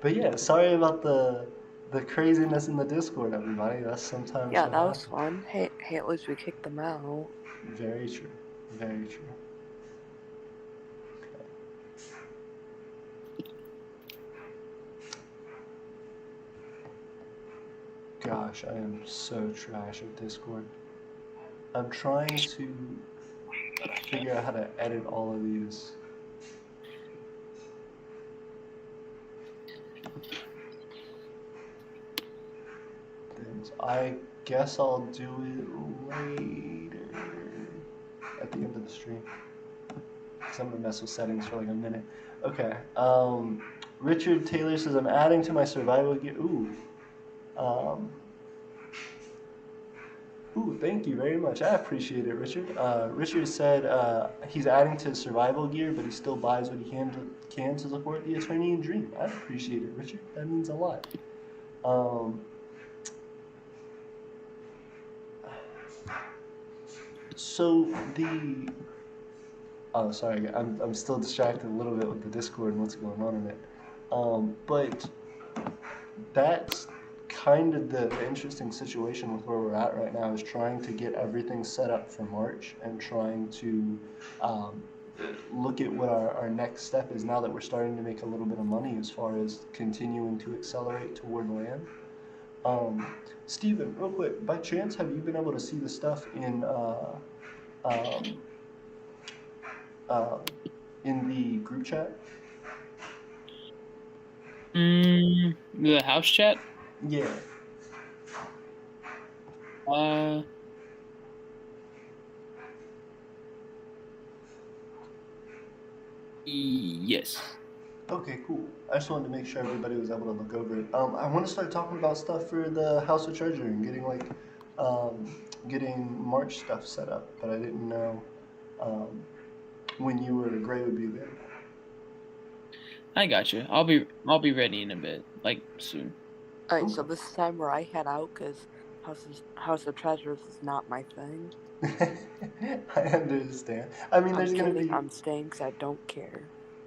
But yeah, sorry about the craziness in the Discord, everybody. That's sometimes Yeah, what that was happens. fun. Hey, at least we kicked them out. Very true. Very true. Gosh, I am so trash at Discord. I'm trying to figure out how to edit all of these. Things. I guess I'll do it later at the end of the stream. Because I'm gonna mess with settings for like a minute. Okay. Richard Taylor says I'm adding to my survival gear. Ooh. Ooh, thank you very much. I appreciate it, Richard. Richard said he's adding to his survival gear, but he still buys what he can to support the attorney and dream. I appreciate it, Richard. That means a lot. So the oh, sorry, I'm still distracted a little bit with the Discord and what's going on in it. But that's kind of the interesting situation with where we're at right now is trying to get everything set up for March and trying to look at what our next step is now that we're starting to make a little bit of money as far as continuing to accelerate toward land. Steven, real quick, by chance, have you been able to see the stuff in um, uh, in the group chat. The house chat. Yeah. Uh, yes. Okay, cool. I just wanted to make sure everybody was able to look over it. I want to start talking about stuff for the House of Treasure and um, getting March stuff set up, but I didn't know um, when you or Gray would be available. I got you. I'll be ready in a bit, like soon. Alright, so Okay. this time where I head out, because House of Treasures is not my thing. I understand. I mean, I'm there's gonna kidding, be I'm staying because I don't care.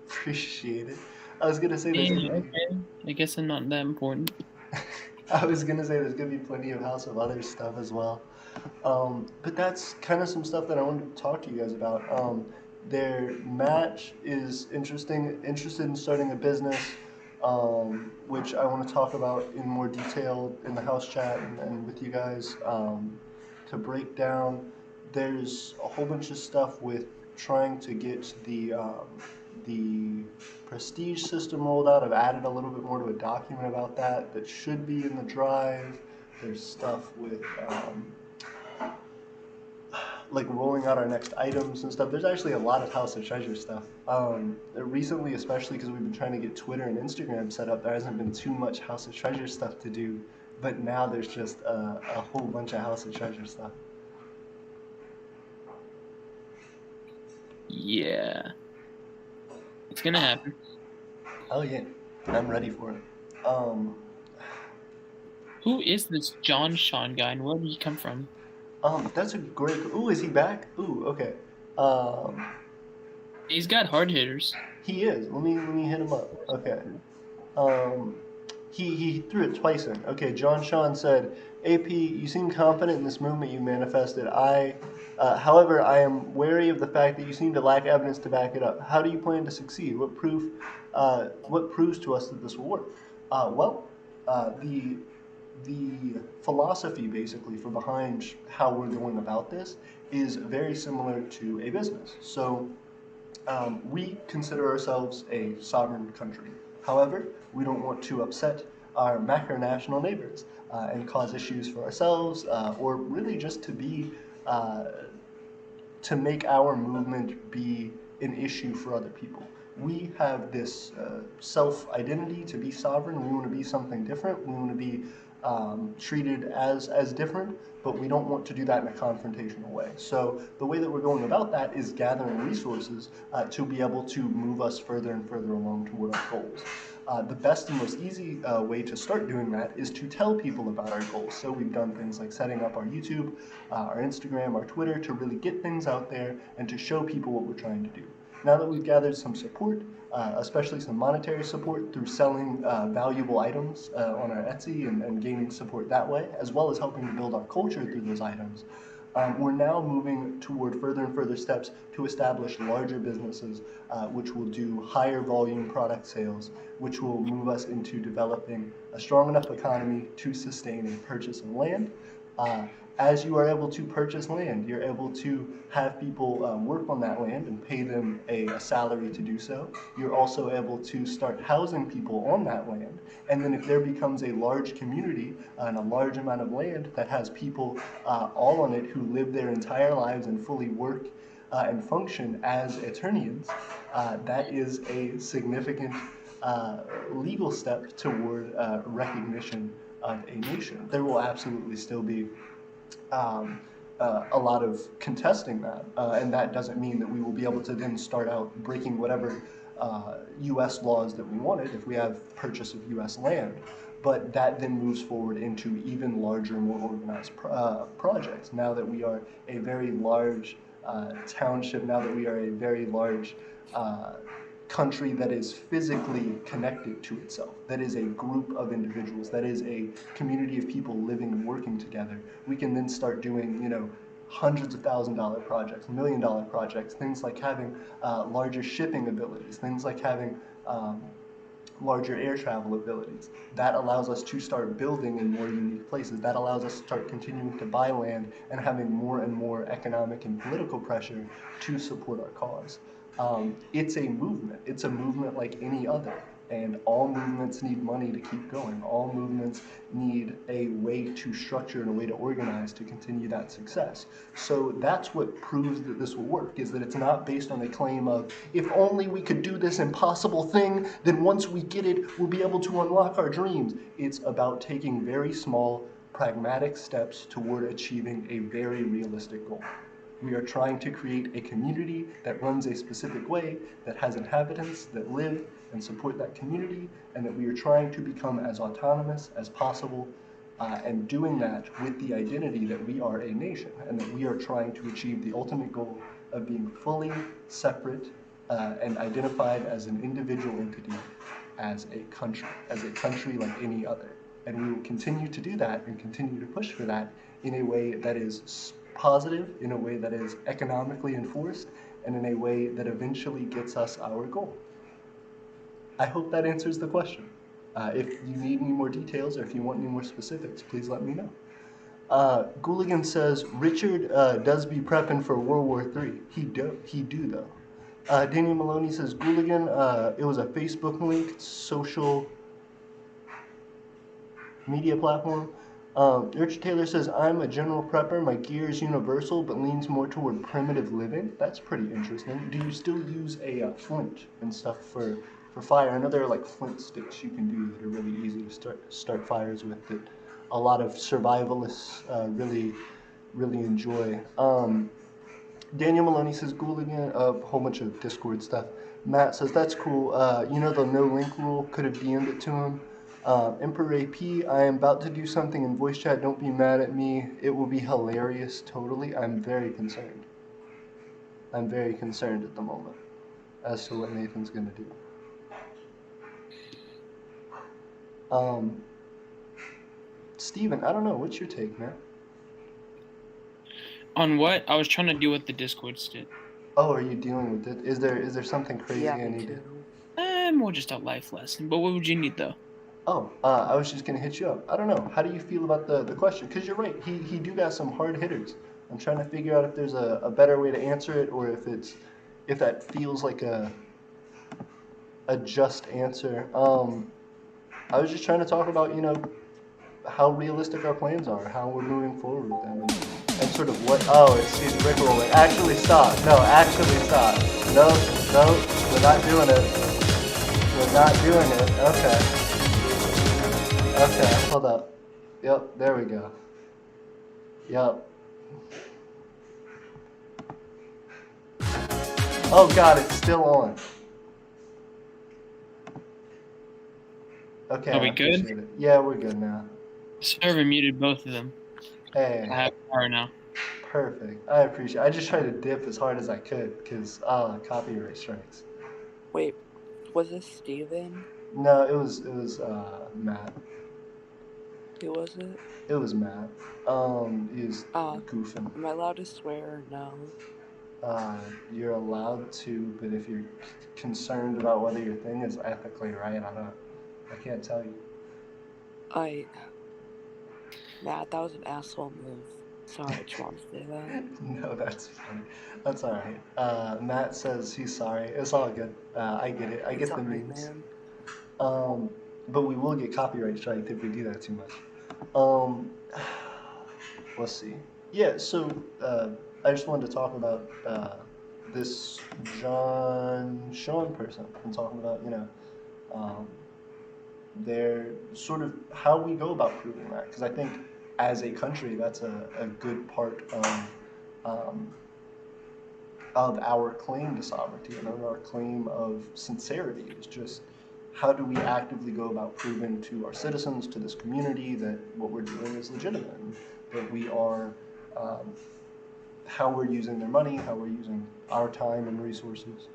appreciate it. I was gonna say there's Yeah, gonna be. okay. I guess I'm not that important. I was gonna say there's gonna be plenty of House of Other stuff as well. But that's kind of some stuff that I wanted to talk to you guys about. Their match is interested in starting a business, which I want to talk about in more detail in the house chat and with you guys to break down. There's a whole bunch of stuff with trying to get the prestige system rolled out. I've added a little bit more to a document about that that should be in the drive. There's stuff with like rolling out our next items and stuff. There's actually a lot of House of Treasure stuff. Recently, especially because we've been trying to get Twitter and Instagram set up, there hasn't been too much House of Treasure stuff to do. But now there's just a whole bunch of House of Treasure stuff. Yeah, it's gonna happen. Oh yeah, I'm ready for it. Um, Who is this John Sean guy, and where did he come from? that's a great. Ooh, is he back? Ooh, okay. Um, He's got hard hitters. he is. Let me hit him up. Okay. Um, he threw it twice in. Okay, John Sean said, AP, you seem confident in this movement you manifested. However, I am wary of the fact that you seem to lack evidence to back it up. How do you plan to succeed? What proves to us that this will work? Well, the philosophy basically for behind how we're going about this is very similar to a business. So we consider ourselves a sovereign country. However, we don't want to upset our macronational neighbors and cause issues for ourselves, or really just uh, to make our movement be an issue for other people. We have this self identity to be sovereign. We want to be something different. We want to be treated as different, but we don't want to do that in a confrontational way. So the way that we're going about that is gathering resources to be able to move us further and further along toward our goals. The best and most easy way to start doing that is to tell people about our goals. So we've done things like setting up our YouTube, our Instagram, our Twitter to really get things out there and to show people what we're trying to do. Now that we've gathered some support, especially some monetary support through selling valuable items on our Etsy and gaining support that way, as well as helping to build our culture through those items, we're now moving toward further and further steps to establish larger businesses, which will do higher volume product sales, which will move us into developing a strong enough economy to sustain a purchase of land. As you are able to purchase land, you're able to have people work on that land and pay them a salary to do so. You're also able to start housing people on that land. And then if there becomes a large community and a large amount of land that has people all on it who live their entire lives and fully work and function as Eternians, that is a significant legal step toward recognition of a nation. There will absolutely still be um, a lot of contesting that, and that doesn't mean that we will be able to then start out breaking whatever U.S. laws that we wanted if we have purchase of U.S. land. But that then moves forward into even larger, more organized projects. Now that we are a very large township, now that we are a very large country that is physically connected to itself, that is a group of individuals, that is a community of people living and working together, we can then start doing, hundreds of $1,000 projects, $1 million projects, things like having larger shipping abilities, things like having larger air travel abilities. That allows us to start building in more unique places. That allows us to start continuing to buy land and having more and more economic and political pressure to support our cause. It's a movement. It's a movement like any other. And all movements need money to keep going. All movements need a way to structure and a way to organize to continue that success. So that's what proves that this will work, is that it's not based on a claim of, if only we could do this impossible thing, then once we get it, we'll be able to unlock our dreams. It's about taking very small, pragmatic steps toward achieving a very realistic goal. We are trying to create a community that runs a specific way, that has inhabitants that live and support that community, and that we are trying to become as autonomous as possible, and doing that with the identity that we are a nation, and that we are trying to achieve the ultimate goal of being fully separate and identified as an individual entity, as a country like any other. And we will continue to do that and continue to push for that in a way that is positive, in a way that is economically enforced, and in a way that eventually gets us our goal. I hope that answers the question. If you need any more details or if you want any more specifics, please let me know. Gooligan says, Richard does be prepping for World War III. He do though. Daniel Maloney says, Gooligan, it was a Facebook link, social media platform. Richard Taylor says, I'm a general prepper. My gear is universal, but leans more toward primitive living. That's pretty interesting. Do you still use a flint and stuff for fire? I know there are like flint sticks you can do that are really easy to start fires with that a lot of survivalists really enjoy. Daniel Maloney says, Gooligan, a whole bunch of Discord stuff. Matt says, that's cool. The no link rule could have DM'd it to him. Emperor AP, I am about to do something in voice chat. Don't be mad at me. It will be hilarious, totally. I'm very concerned. I'm very concerned at the moment as to what Nathan's going to do. Steven, I don't know. What's your take, man? On what? I was trying to deal with the Discord did. Oh, are you dealing with it? Is there something crazy Yeah, I me need too. to... More just a life lesson. But what would you need, though? Oh, I was just going to hit you up. I don't know. How do you feel about the question? Because you're right. He do got some hard hitters. I'm trying to figure out if there's a better way to answer it, or if that feels like a just answer. I was just trying to talk about, how realistic our plans are, how we're moving forward with them, and sort of what... Oh, it's rickrolling. Actually, stop. No, actually, stop. No, we're not doing it. We're not doing it. Okay, hold up. Yep, there we go. Yep. Oh god, it's still on. Okay, Are we I appreciate good? it. Yeah, we're good now. The server muted both of them. Hey. I have power now. Perfect. I appreciate it. I just tried to dip as hard as I could because, copyright strikes. Wait, was this Steven? No, it was Matt. Who was it? It was Matt. He was goofing. Am I allowed to swear or no? You're allowed to, but if you're concerned about whether your thing is ethically right, I can't tell you. Matt, that was an asshole move. Sorry, I just wanted to say that. No, that's funny. That's all right. Matt says he's sorry. It's all good. I get it. I get the memes. Man. But we will get copyright striked if we do that too much. Let's see. Yeah, so I just wanted to talk about this Sean person. I'm talking about, their sort of how we go about proving that. Because I think as a country, that's a good part of our claim to sovereignty and of our claim of sincerity. Is just how do we actively go about proving to our citizens, to this community, that what we're doing is legitimate, and that we are, how we're using their money, how we're using our time and resources,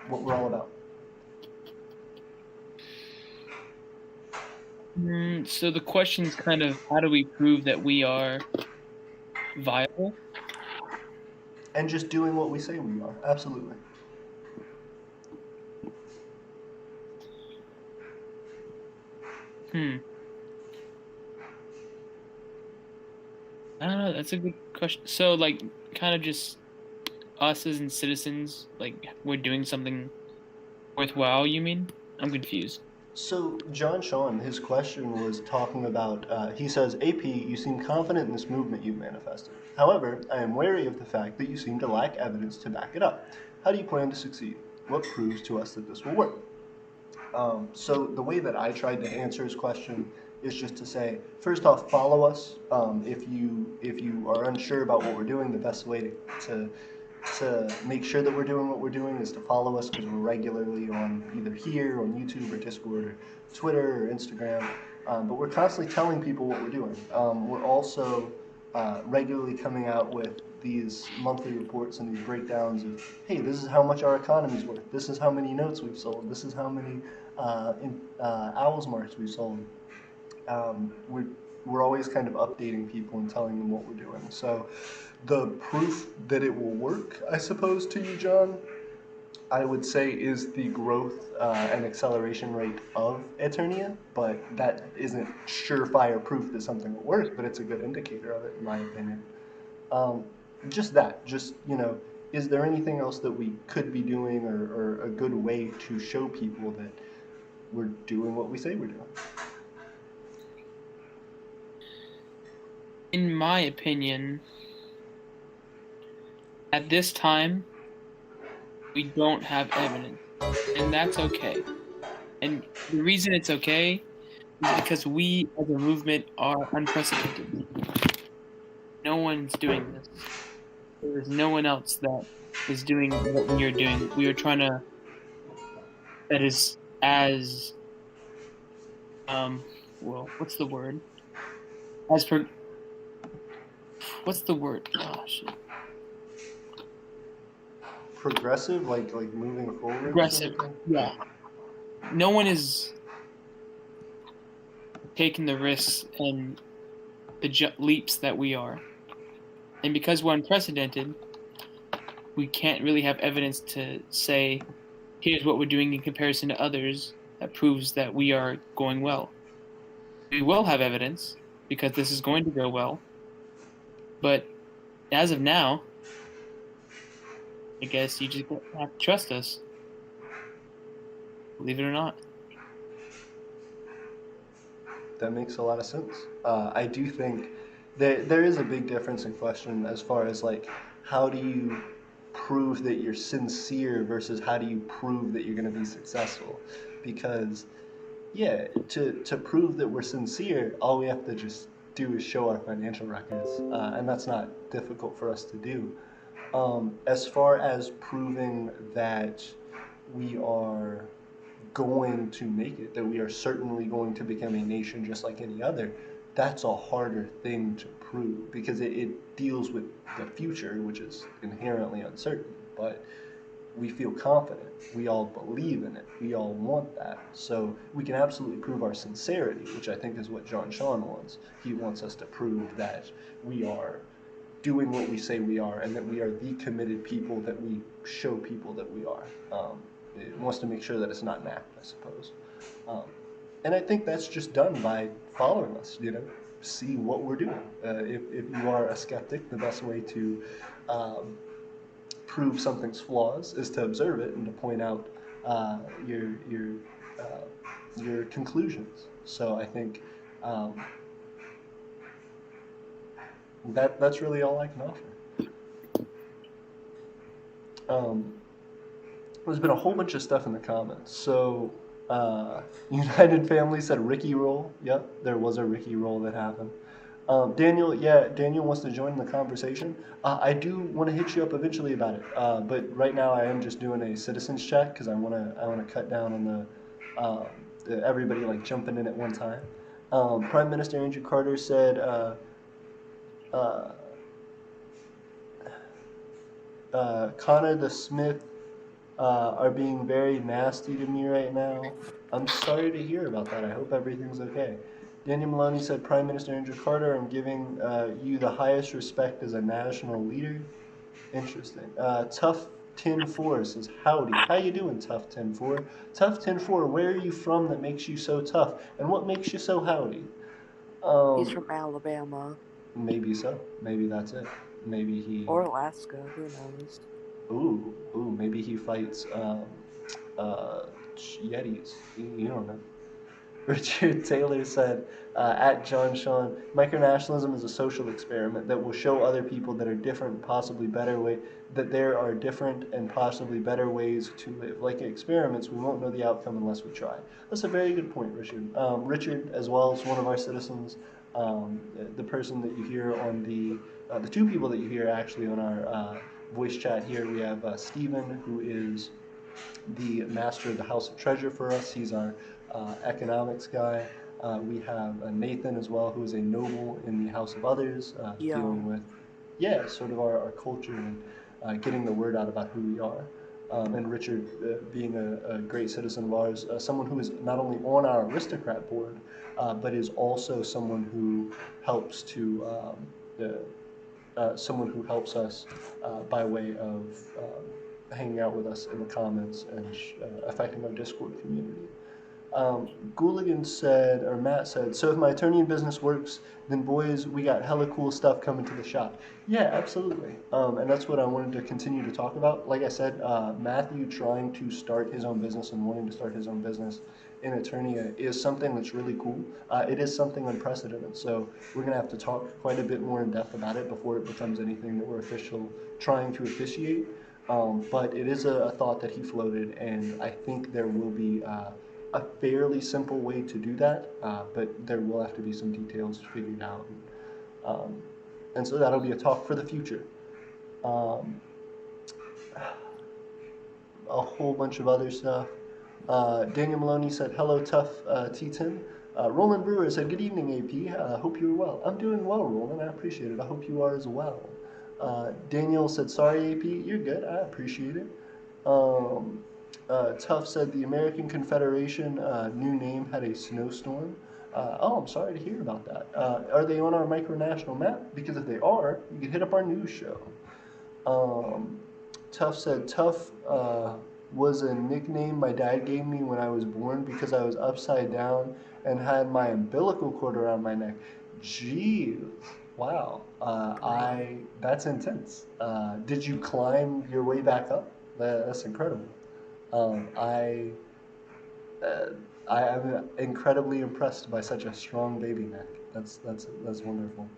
what we're all about. So the question is kind of, how do we prove that we are viable? And just doing what we say we are, absolutely. I don't know. That's a good question. So, like, kind of just us as in citizens, like, we're doing something worthwhile, you mean? I'm confused. So, John Sean, his question was talking about, he says, AP, you seem confident in this movement you've manifested. However, I am wary of the fact that you seem to lack evidence to back it up. How do you plan to succeed? What proves to us that this will work? So the way that I tried to answer his question is just to say, first off, follow us. If you are unsure about what we're doing, the best way to make sure that we're doing what we're doing is to follow us because we're regularly on either here on YouTube or Discord or Twitter or Instagram. But we're constantly telling people what we're doing. We're also regularly coming out with these monthly reports and these breakdowns of, hey, this is how much our economy's worth. This is how many notes we've sold. This is how many Owls marks we've sold. We're always kind of updating people and telling them what we're doing. So the proof that it will work, I suppose, to you, John, I would say is the growth and acceleration rate of Eternia, but that isn't surefire proof that something will work, but it's a good indicator of it, in my opinion. Um, just that, is there anything else that we could be doing or a good way to show people that we're doing what we say we're doing? In my opinion, at this time, we don't have evidence, and that's okay. And the reason it's okay is because we, as a movement, are unprecedented. No one's doing this. There is no one else that is doing what we are doing. We are trying to. That is as well. What's the word? As per. What's the word? Oh shit. Progressive, like moving forward. Progressive. Yeah. No one is taking the risks and the leaps that we are. And because we're unprecedented, we can't really have evidence to say, here's what we're doing in comparison to others that proves that we are going well. We will have evidence because this is going to go well. But as of now, I guess you just have to trust us. Believe it or not. That makes a lot of sense. I do think there is a big difference in question as far as like how do you prove that you're sincere versus how do you prove that you're going to be successful? Because yeah, to prove that we're sincere, all we have to just do is show our financial records, and that's not difficult for us to do. As far as proving that we are going to make it, that we are certainly going to become a nation just like any other, that's a harder thing to prove because it deals with the future, which is inherently uncertain. But we feel confident. We all believe in it. We all want that. So we can absolutely prove our sincerity, which I think is what John Sean wants. He wants us to prove that we are doing what we say we are and that we are the committed people that we show people that we are. It wants to make sure that it's not an act, I suppose. Um, and I think that's just done by following us, see what we're doing. If you are a skeptic, the best way to prove something's flaws is to observe it and to point out uh, your your your conclusions. So I think that's really all I can offer. There's been a whole bunch of stuff in the comments. So United Family said Ricky roll. Yep, there was a Ricky roll that happened. Daniel wants to join the conversation. I do want to hit you up eventually about it, but right now I am just doing a citizens check because I wanna cut down on the everybody like jumping in at one time. Prime Minister Andrew Carter said uh, Connor the Smith are being very nasty to me right now. I'm sorry to hear about that. I hope everything's okay. Daniel Maloney said, Prime Minister Andrew Carter, I'm giving you the highest respect as a national leader. Interesting. 10-4 says, howdy. How you doing, Tough 10-4? Tough 10-4, where are you from that makes you so tough? And what makes you so howdy? He's from Alabama Maybe so. Maybe that's it. Maybe he... or Alaska. Who knows? maybe he fights uh, Yetis. You don't know. Richard Taylor said, at John Sean, micronationalism is a social experiment that will show other people that are different, possibly better way, that there are different and possibly better ways to live. Like experiments, we won't know the outcome unless we try. That's a very good point, Richard. Richard, as well as one of our citizens, the person that you hear on the two people that you hear actually on our voice chat here, we have Stephen, who is the master of the House of Treasure for us. He's our economics guy. We have Nathan as well, who is a noble in the House of Others, dealing with, sort of our culture and getting the word out about who we are. And Richard, being a great citizen of ours, someone who is not only on our aristocrat board, but is also someone who helps to someone who helps us by way of hanging out with us in the comments and affecting our Discord community. Gooligan said, or Matt said, so if my attorney in business works, then boys, we got hella cool stuff coming to the shop. Yeah, absolutely. And that's what I wanted to continue to talk about. Like I said, Matthew trying to start his own business and wanting to start his own business in Eternia is something that's really cool. It is something unprecedented. So we're going to have to talk quite a bit more in depth about it before it becomes anything that we're trying to officiate. But it is a thought that he floated, and I think there will be a fairly simple way to do that, but there will have to be some details figured out. And so that'll be a talk for the future. A whole bunch of other stuff. Daniel Maloney said, hello, tough T10. Roland Brewer said, good evening, AP. Hope you're well. I'm doing well, Roland. I appreciate it. I hope you are as well. Daniel said, sorry, AP. You're good. I appreciate it. Tuff said the American Confederation new name had a snowstorm. I'm sorry to hear about that. Are they on our micronational map? Because if they are, you can hit up our news show. Tuff said Tuff was a nickname my dad gave me when I was born because I was upside down and had my umbilical cord around my neck. Gee, wow. That's intense. Did you climb your way back up? That's incredible. I am incredibly impressed by such a strong baby neck. That's wonderful.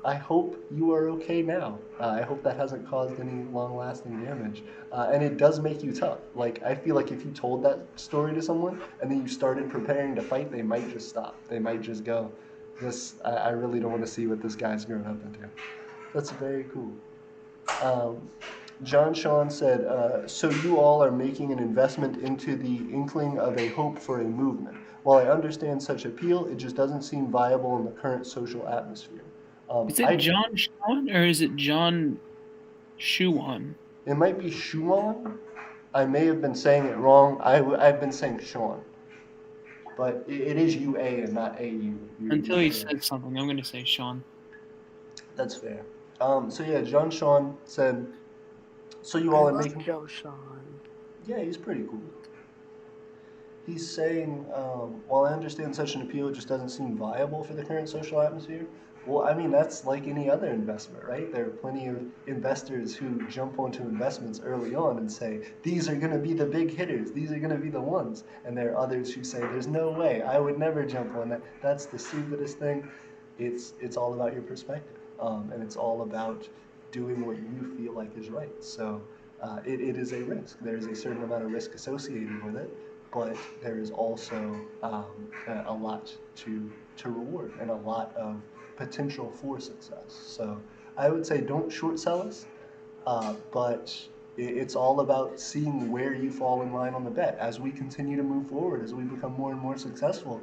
I hope you are okay now. I hope that hasn't caused any long-lasting damage. And it does make you tough. Like, I feel like if you told that story to someone and then you started preparing to fight, they might just stop. They might just go, I really don't want to see what this guy's grown up into. That's very cool. John Sean said, so you all are making an investment into the inkling of a hope for a movement. While I understand such appeal, it just doesn't seem viable in the current social atmosphere. Is it John Sean or is it John Shuan? It might be Shuan. I may have been saying it wrong. I've been saying Sean. But it is UA and not AU. Until he said something, I'm going to say Sean. That's fair. So yeah, John Sean said, so you all are making... Joe Sean. Yeah, he's pretty cool. He's saying, while I understand such an appeal, it just doesn't seem viable for the current social atmosphere. Well, I mean, that's like any other investment, right? There are plenty of investors who jump onto investments early on and say, these are going to be the big hitters, these are going to be the ones. And there are others who say, there's no way, I would never jump on that. That's the stupidest thing. It's all about your perspective. And it's all about doing what you feel like is right. So it is a risk. There's a certain amount of risk associated with it, but there is also a lot to reward and a lot of potential for success. So I would say don't short sell us, but it's all about seeing where you fall in line on the bet. As we continue to move forward, as we become more and more successful,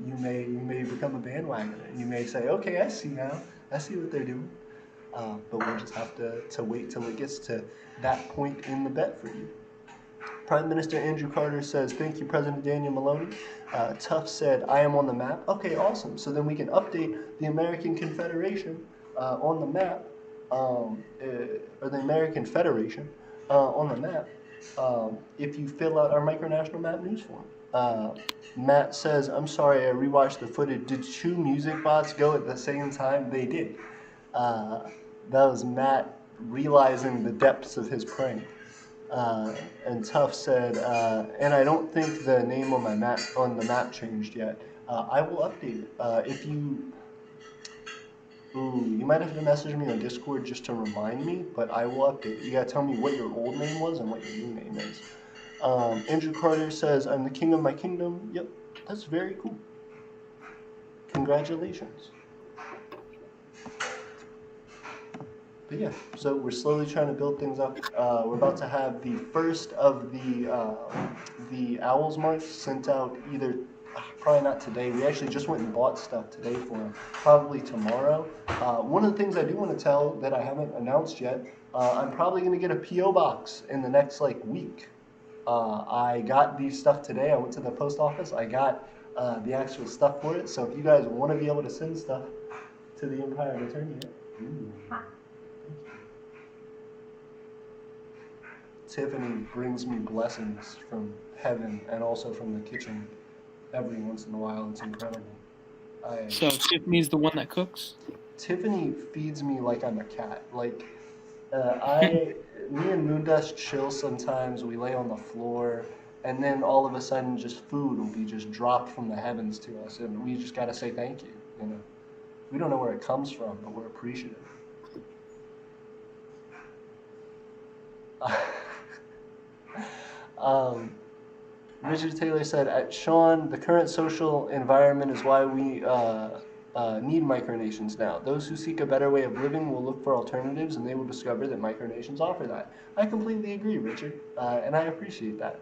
you may become a bandwagoner. You may say, okay, I see now. I see what they're doing. But we'll just have to wait till it gets to that point in the bet for you. Prime Minister Andrew Carter says, thank you, President Daniel Maloney. Tuff said, I am on the map. Okay, awesome. So then we can update the American Confederation on the map, or the American Federation, on the map, if you fill out our Micronational map news form. Matt says, I'm sorry, I rewatched the footage. Did two music bots go at the same time? They did. Uh, that was Matt realizing the depths of his prank. And Tuff said, and I don't think the name on the map changed yet. I will update it. If you you might have to message me on Discord just to remind me, but I will update it. You gotta tell me what your old name was and what your new name is. Andrew Carter says, I'm the king of my kingdom. Yep, that's very cool. Congratulations. But yeah, so we're slowly trying to build things up. We're about to have the first of the Owls March sent out either, probably not today. We actually just went and bought stuff today for them. Probably tomorrow. One of the things I do want to tell that I haven't announced yet, I'm probably going to get a P.O. box in the next week. I got these stuff today. I went to the post office. I got the actual stuff for it. So if you guys want to be able to send stuff to the Empire of Eternia, Tiffany brings me blessings from heaven and also from the kitchen every once in a while. It's incredible. So Tiffany's the one that cooks? Tiffany feeds me like I'm a cat. Me and Moondust chill sometimes. We lay on the floor, and then all of a sudden, just food will be just dropped from the heavens to us, and we just gotta say thank you. You know, we don't know where it comes from, but we're appreciative. Richard Taylor said, Sean, the current social environment is why we need micronations now. Those who seek a better way of living will look for alternatives, and they will discover that micronations offer that. I completely agree, Richard, and I appreciate that.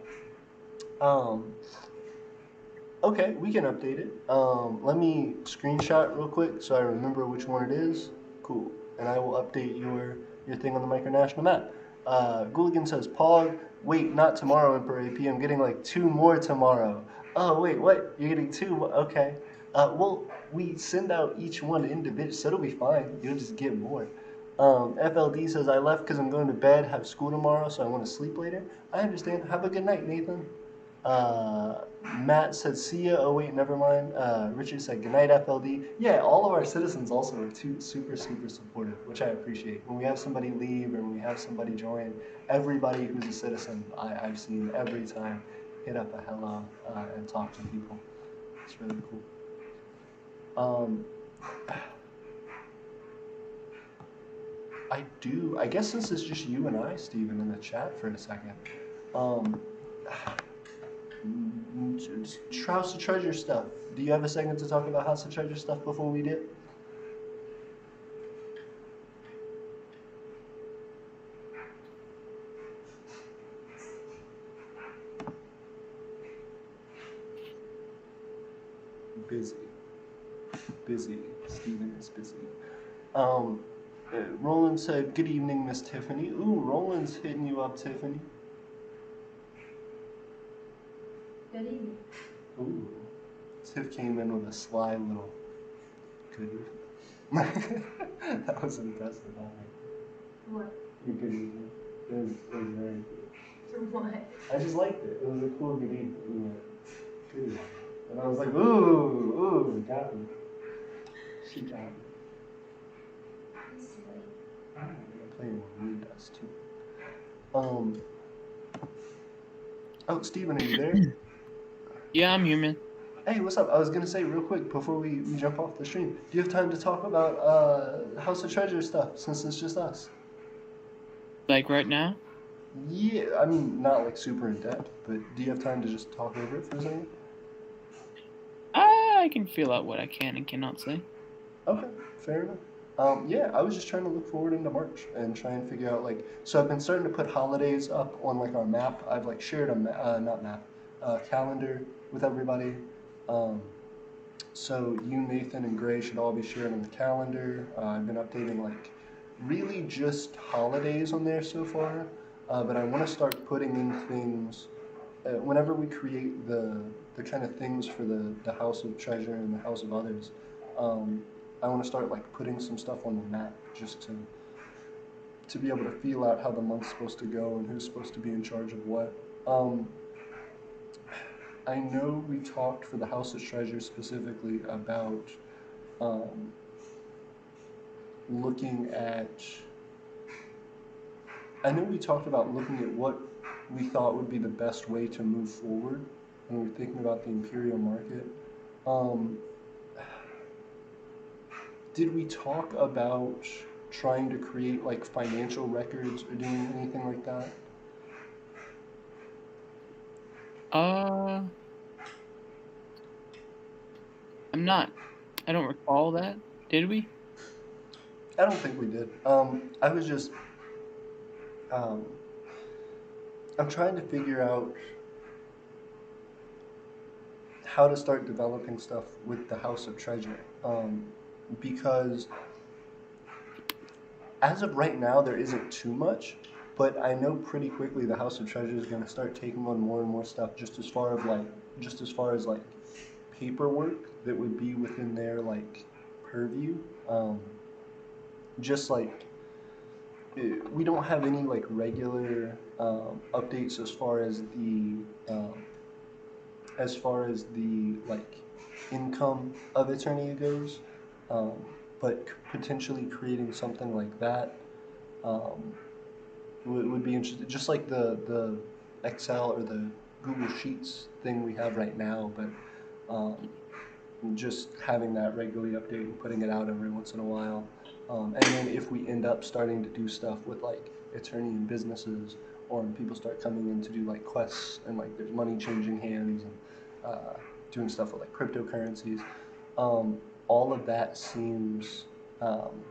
Okay, we can update it. Let me screenshot real quick so I remember which one it is. Cool. And I will update your thing on the Micronational map. Gooligan says, Pog, wait, not tomorrow, Emperor AP. I'm getting 2 more tomorrow. Oh, wait, what? You're getting 2? Okay. Well, we send out each one individually, so it'll be fine. You'll just get more. FLD says, I left because I'm going to bed, have school tomorrow, so I want to sleep later. I understand. Have a good night, Nathan. Matt said, see ya. Oh, wait, never mind. Richard said, good night, FLD. Yeah, all of our citizens also are super, super supportive, which I appreciate. When we have somebody leave or when we have somebody join, everybody who's a citizen, I've seen every time hit up a hello and talk to people. It's really cool. I guess since it's just you and I, Steven, in the chat for a second, House of Treasure stuff. Do you have a second to talk about House of Treasure stuff before we dip? Busy. Steven is busy. Roland said, good evening, Miss Tiffany. Ooh, Roland's hitting you up, Tiffany. Good evening. Ooh. Tiff came in with a sly little good evening. That was impressive. What? Your good evening. It was very good. What? I just liked it. It was a cool good evening. Good evening. And I was like, ooh, got me. She got me. He's silly. I'm playing with Moon Dust too. Oh, Steven, are you there? Yeah, I'm here, man. Hey, what's up? I was gonna say real quick before we jump off the stream. Do you have time to talk about House of Treasure stuff since it's just us? Like right now? Yeah, I mean not super in depth, but do you have time to just talk over it for a second? I can feel out what I can and cannot say. Okay, fair enough. Yeah, I was just trying to look forward into March and try and figure out so I've been starting to put holidays up on our map. I've shared a calendar with everybody. So you, Nathan, and Gray should all be sharing on the calendar. I've been updating really just holidays on there so far, but I want to start putting in things whenever we create the kind of things for the House of Treasure and the House of Others. I want to start putting some stuff on the map just to to be able to feel out how the month's supposed to go and who's supposed to be in charge of what. Um, I know we talked for the House of Treasure specifically about um, looking at. I know we talked about looking at what we thought would be the best way to move forward when we were thinking about the Imperial market. Um, did we talk about trying to create like financial records or doing anything like that? I don't recall that. Did we? I don't think we did. I was just, um, I'm trying to figure out how to start developing stuff with the House of Treasure. Because as of right now, there isn't too much, but I know pretty quickly the House of Treasure is going to start taking on more and more stuff, just as far as like paperwork that would be within their like purview. Um, just like we don't have any like regular updates um, as far as the like income of Eternia goes, um, but potentially creating something like that um, would be interesting. Just like the Excel or the Google Sheets thing we have right now, but um, just having that regularly update and putting it out every once in a while. And then if we end up starting to do stuff with like Eternian businesses, or when people start coming in to do like quests and like there's money changing hands and doing stuff with like cryptocurrencies, um, all of that seems um,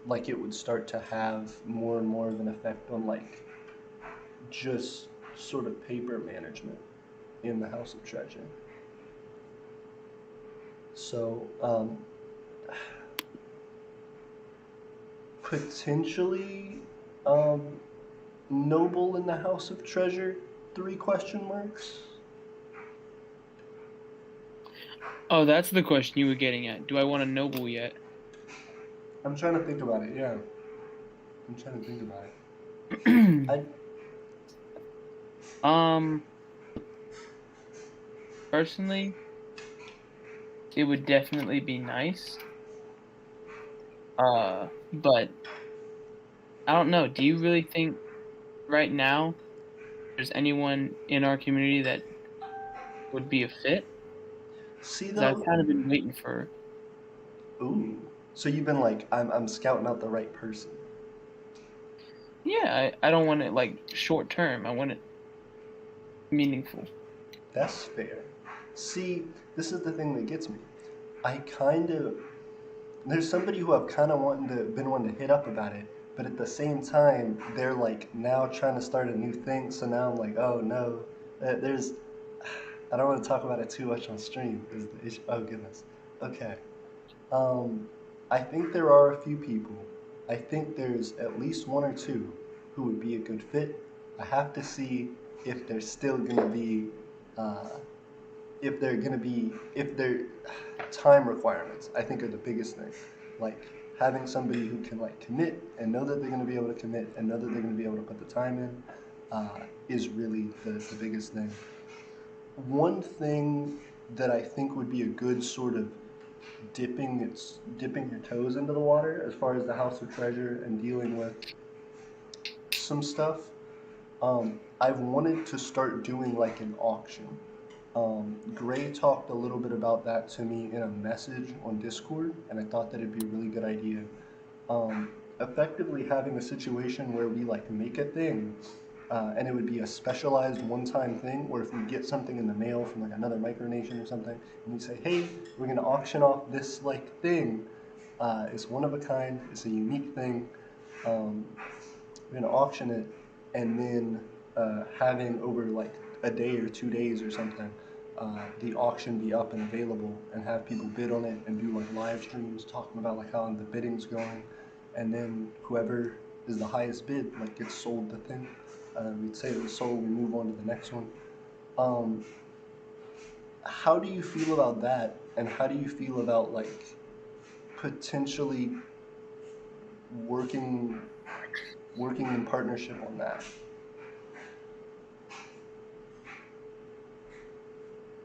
like it would start to have more and more of an effect on like just sort of paper management in the House of Treasure. So potentially um, noble in the House of Treasure? Three question marks. Oh, that's the question you were getting at. Do I want a noble yet? I'm trying to think about it. Yeah, I'm trying to think about it. I um, personally, it would definitely be nice. But I don't know. Do you really think right now there's anyone in our community that would be a fit? see Because I've though. kind of been waiting for. Ooh. So you've been like, I'm scouting out the right person. Yeah, I don't want it like short term. I want it meaningful. That's fair. See, this is the thing that gets me. I kind of there's somebody who I've kind of been wanting to hit up about it, but at the same time, they're like now trying to start a new thing. So now I'm like, oh no, there's. I don't want to talk about it too much on stream. Is the issue? Oh goodness. Okay. Um, I think there are a few people. I think there's at least one or two who would be a good fit. I have to see if they're still going to be uh, if their time requirements I think are the biggest thing, like having somebody who can like commit and know that they're going to be able to commit and know that they're going to be able to put the time in is really the biggest thing. One thing that I think would be a good sort of dipping your toes into the water as far as the House of Treasure and dealing with some stuff. I've wanted to start doing like an auction. Gray talked a little bit about that to me in a message on Discord, and I thought that it'd be a really good idea. Effectively having a situation where we like make a thing, and it would be a specialized one-time thing, or if we get something in the mail from like another Micronation or something, and we say, hey, we're gonna auction off this like thing. It's one of a kind. It's a unique thing. Um, we're gonna auction it, and then having over like a day or 2 days or something, the auction be up and available, and have people bid on it and do like live streams talking about like how the bidding's going, and then whoever is the highest bid like gets sold the thing. We'd say it was sold, we move on to the next one. Um, how do you feel about that, and how do you feel about like potentially working working in partnership on that.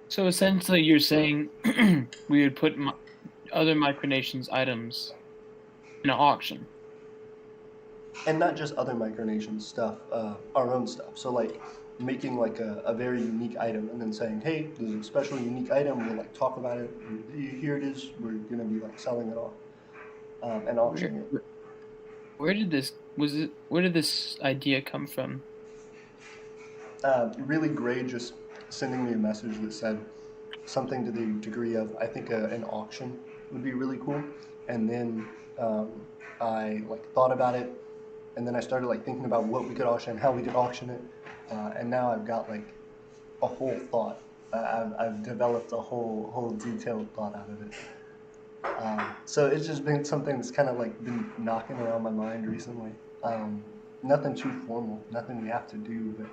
So essentially, you're saying we would put other Micronations items in an auction. And not just other Micronation stuff, our own stuff. So like making like a very unique item and then saying, hey, this is a special unique item. We'll like talk about it. And here it is. We're gonna be like selling it off and auctioning it. Where did this idea come from? Really great. Just sending me a message that said something to the degree of I think an auction would be really cool. And then I like thought about it, and then I started like thinking about what we could auction, how we could auction it, and now I've got like a whole thought. I've developed a whole detailed thought out of it. So it's just been something that's kind of like been knocking around my mind recently. Nothing too formal, nothing we have to do, but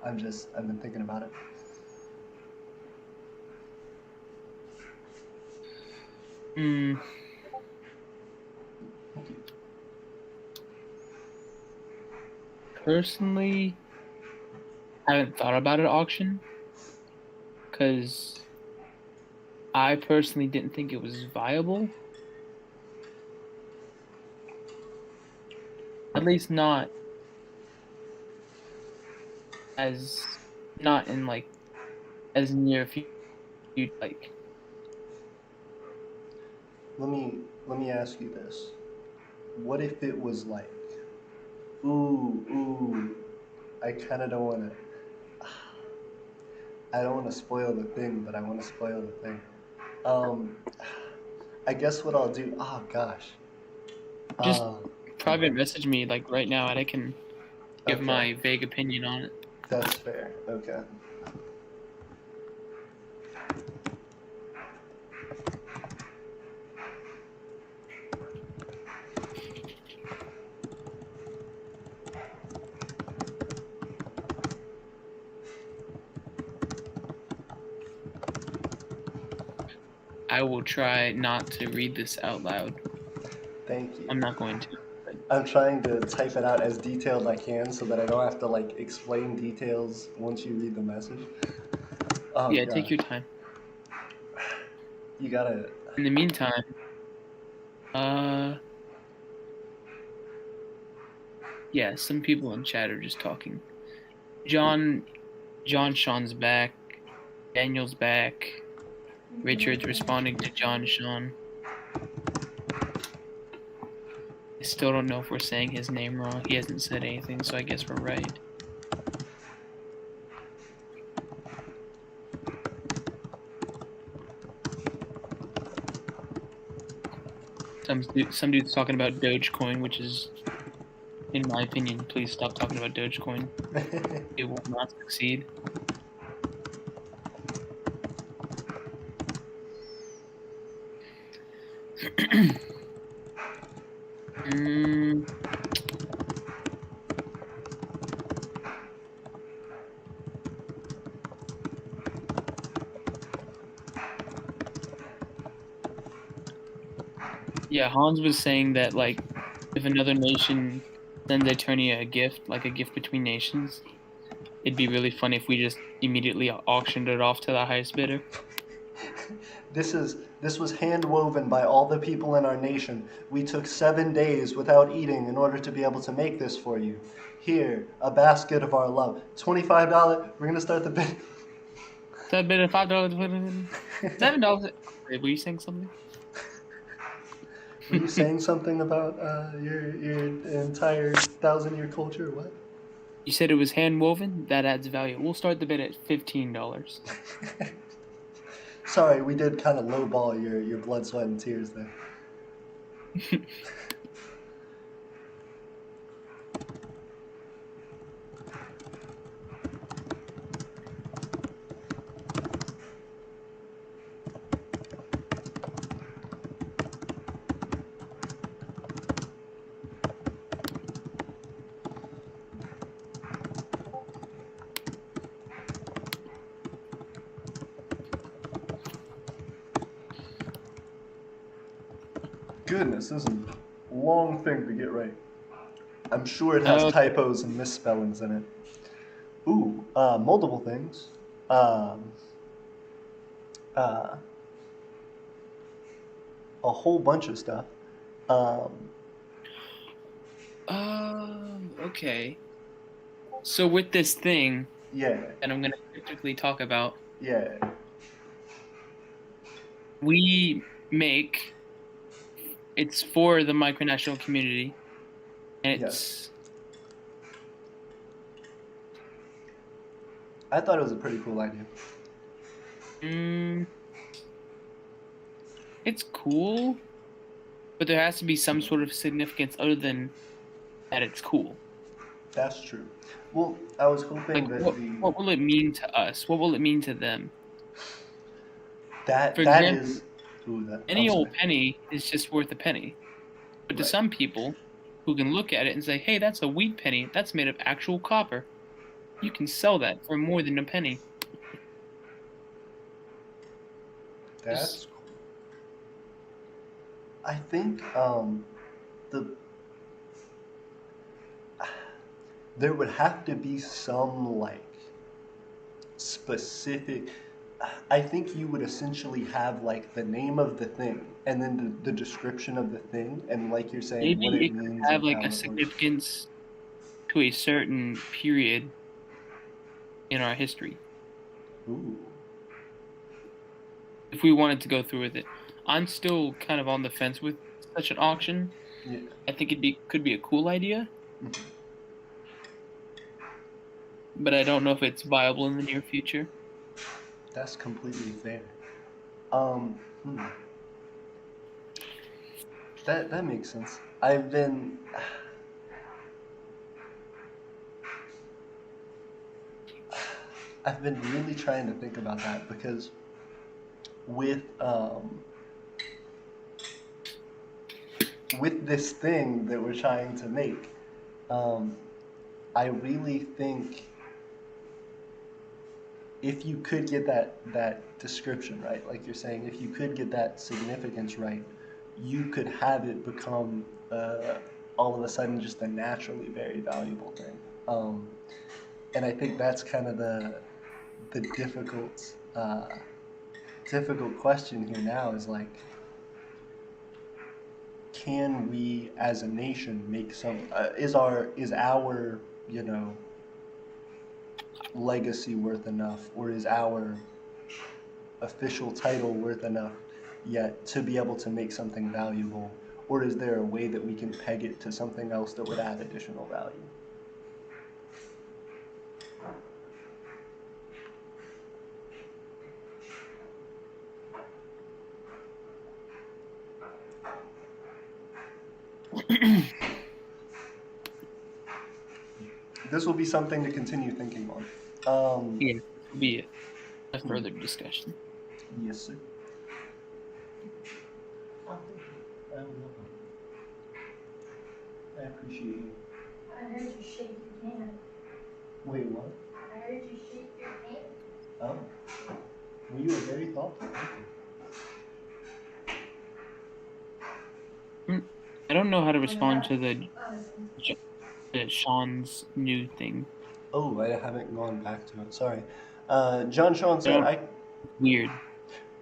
I've been thinking about it. Hmm. Personally, I haven't thought about an auction because I personally didn't think it was viable. At least not in like as near future like. Let me ask you this. What if it was like, ooh, I kind of don't want to. I don't want to spoil the thing, but I want to spoil the thing. Um, I guess what I'll do. Oh gosh. Just Uh, private message me like right now, and I can give okay, my vague opinion on it. that's fair. Okay. I will try not to read this out loud. Thank you. I'm not going to. I'm trying to type it out as detailed I can so that I don't have to like explain details once you read the message. Oh Yeah, gosh. take your time. You gotta. In the meantime, yeah, some people in chat are just talking. John Sean's back. Daniel's back. Richard's responding to John Sean. I still don't know if we're saying his name wrong. He hasn't said anything, so I guess we're right. Some dude's talking about Dogecoin, which is, in my opinion, please stop talking about Dogecoin. It will not succeed. Yeah, Hans was saying that like if another nation sends Eternia a gift, like a gift between nations, it'd be really fun if we just immediately auctioned it off to the highest bidder. This was hand woven by all the people in our nation. We took 7 days without eating in order to be able to make this for you. Here, a basket of our love. $25. We're gonna start the bid. That bid of $5, $7. Wait, were you saying something? Were you saying something about your entire 1,000-year culture? What? You said it was hand woven. That adds value. We'll start the bid at $15. Sorry, we did kind of lowball your blood, sweat, and tears there. Goodness, this is a long thing to get right. I'm sure it has Okay. typos and misspellings in it. Ooh, multiple things. Um, uh, a whole bunch of stuff. Um, Okay. So with this thing yeah, that I'm going to specifically talk about, yeah, we make it's for the micronational community, and yes. it's I thought it was a pretty cool idea. mm, it's cool, but there has to be some sort of significance other than that it's cool. That's true. Well, I was hoping Like that what will it mean to us? What will it mean to them? For that example, is. Ooh, that. I'm any sorry. old penny is just worth a penny. But to Right. some people who can look at it and say, hey, that's a wheat penny, that's made of actual copper. You can sell that for more than a penny. That's cool. I think the there would have to be some like specific. I think you would essentially have like the name of the thing and then the description of the thing and like you're saying what Maybe it it could means have and like how a it works. significance to a certain period in our history Ooh, if we wanted to go through with it. I'm still kind of on the fence with such an auction. yeah, I think could be a cool idea, mhm. but I don't know if it's viable in the near future. That's completely fair. Um, hmm. That makes sense. I've been really trying to think about that because with with this thing that we're trying to make, um, I really think if you could get that description right, like you're saying, if you could get that significance right, you could have it become all of a sudden just a naturally very valuable thing. And I think that's kind of the difficult question here now is like, can we as a nation make some? Is our you know legacy worth enough, or is our official title worth enough yet to be able to make something valuable? Or is there a way that we can peg it to something else that would add additional value? This will be something to continue thinking on. Yeah, this will be a Hmm, further discussion. yes, sir. Oh, thank you. I appreciate you. I heard you shake your hand. Wait, what? I heard you shake your hand. Oh, well, you were very thoughtful. Thank you. I don't know how to respond to Honestly. the Sean's new thing. Oh, I haven't gone back to it. Sorry. John Sean I said, don't. Weird.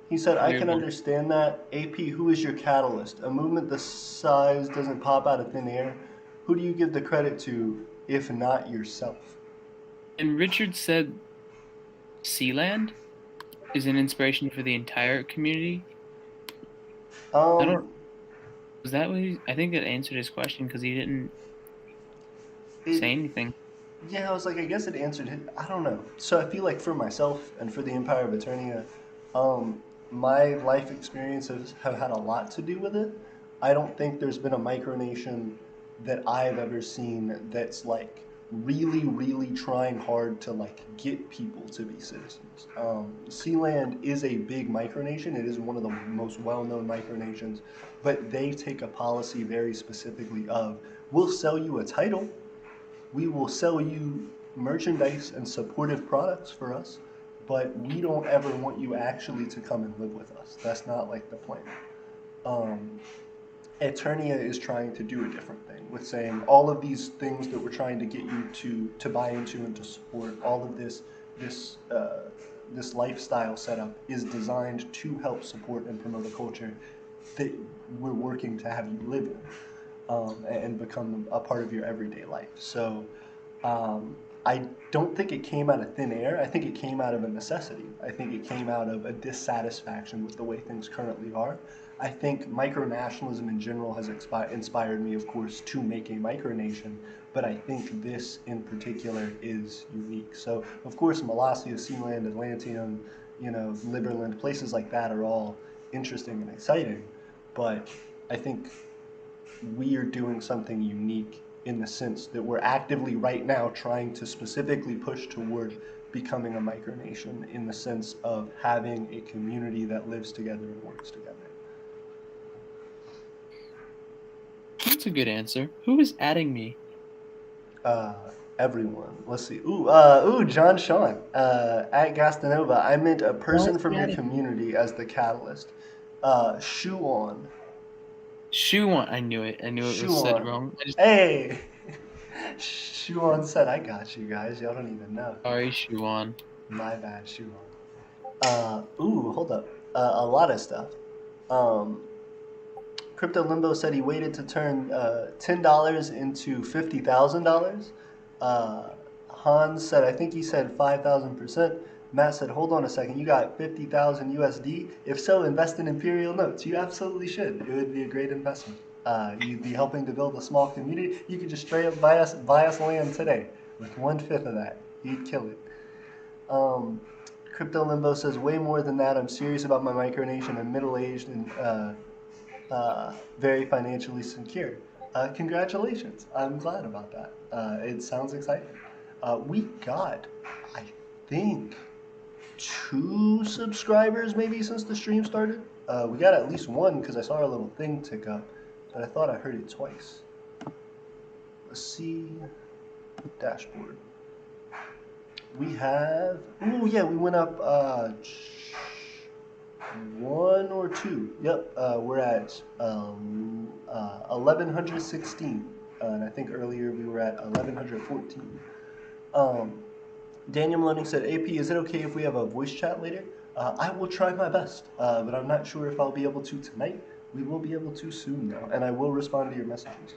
he said, I Weird can one. understand that. AP, who is your catalyst? A movement this size doesn't pop out of thin air. Who do you give the credit to, if not yourself? And Richard said Sealand is an inspiration for the entire community. I don't. Um, Was that what I think that answered his question because he didn't it, say anything. yeah, I was like, I guess it answered it. I don't know. So I feel like for myself and for the Empire of Eternia, my life experiences have had a lot to do with it. I don't think there's been a micronation that I've ever seen that's like really, really trying hard to like get people to be citizens. Sealand is a big micronation. It is one of the most well-known micronations, but they take a policy very specifically of, we'll sell you a title, we will sell you merchandise and supportive products for us, but we don't ever want you actually to come and live with us. That's not like the plan. Um, Eternia is trying to do a different thing with saying all of these things that we're trying to get you to buy into and to support. All of this this lifestyle setup is designed to help support and promote a culture that we're working to have you live in, and become a part of your everyday life. So I don't think it came out of thin air. I think it came out of a necessity. I think it came out of a dissatisfaction with the way things currently are. I think micronationalism in general has inspired me, of course, to make a micronation, but I think this in particular is unique. So, of course, Molossia, Sealand, Atlanteum, Liberland, places like that are all interesting and exciting, but I think we are doing something unique in the sense that we're actively right now trying to specifically push toward becoming a micronation in the sense of having a community that lives together and works together. That's a good answer. Who is adding me? Uh, Everyone. Let's see. John Sean. At Gastanova, I meant a person from your community as the catalyst. Shoe on. Shoe on. I knew it. I knew it was said wrong. Hey! Shoe on said, I got you guys. Y'all don't even know. Sorry, shoe on. My bad, shoe on. Hold up. A lot of stuff. Crypto Limbo said he waited to turn $10 into $50,000. Hans said, I think he said 5,000%. Matt said, hold on a second, you got 50,000 USD? If so, invest in Imperial Notes. You absolutely should. It would be a great investment. You'd be helping to build a small community. You could just straight up buy us land today with 1/5 of that. You'd kill it. Crypto Limbo says, way more than that. I'm serious about my micronation. I'm middle-aged and very financially secure. Congratulations. I'm glad about that. It sounds exciting. We got, I think, 2 subscribers maybe since the stream started. We got at least 1 because I saw our little thing tick up, but I thought I heard it twice. Let's see. Dashboard. We have, we went up 1 or 2. Yep, we're at 1116, and I think earlier we were at 1114. Daniel Maloney said, AP, is it okay if we have a voice chat later? I will try my best, but I'm not sure if I'll be able to tonight. We will be able to soon, though, and I will respond to your messages.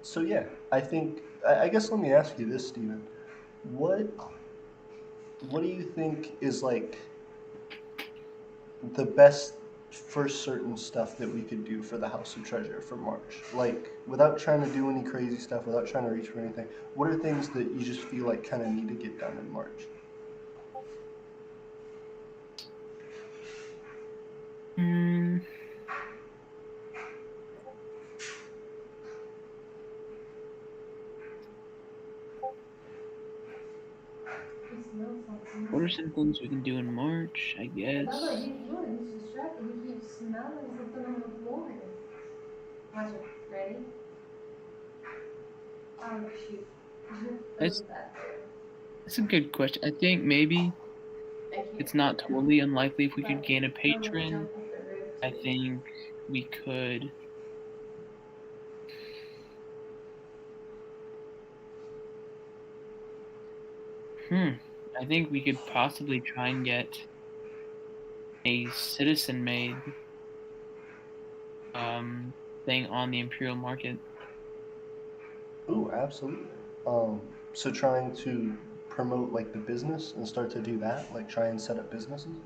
So yeah, I guess let me ask you this, Steven. What do you think is like the best for certain stuff that we could do for the House of Treasure for March? Like, without trying to do any crazy stuff, without trying to reach for anything, what are things that you just feel like kind of need to get done in March? What are some things we can do in March, I guess? He's distracted. He keeps smelling something on the floor. Watch it. Ready? Oh, shoot. That's a good question. I think maybe it's not totally unlikely if we could gain a patron. I think we could. I think we could possibly try and get a citizen-made thing on the Imperial market. Ooh, absolutely. So trying to promote like the business and start to do that, like try and set up businesses?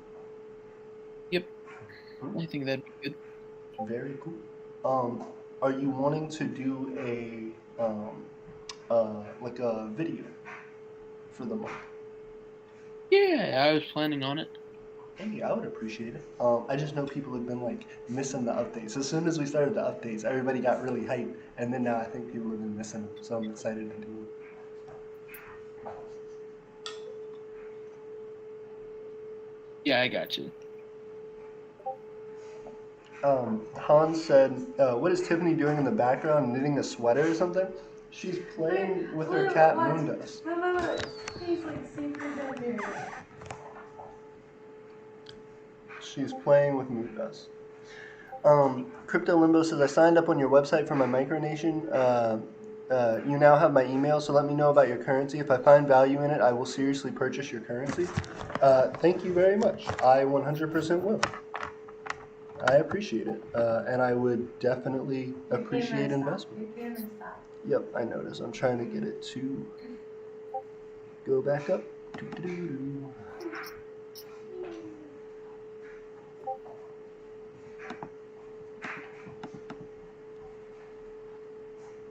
Yep. Ooh. I think that'd be good. Very cool. Are you wanting to do a like a video for the month? Yeah, I was planning on it. Hey, I would appreciate it. I just know people have been like missing the updates. As soon as we started the updates, everybody got really hyped, and then now I think people have been missing them. So I'm excited to do it. Yeah, I got you. Hans said, what is Tiffany doing in the background, knitting a sweater or something? She's playing with her cat Moondust. He's like super down there. She's playing with Moon Dust. Crypto Limbo says, I signed up on your website for my Micronation. You now have my email, so let me know about your currency. If I find value in it, I will seriously purchase your currency. Thank you very much. I 100% will. I appreciate it. And I would definitely appreciate investment. Your camera stopped. Yep, I noticed. I'm trying to get it to go back up. Doo-doo-doo-doo.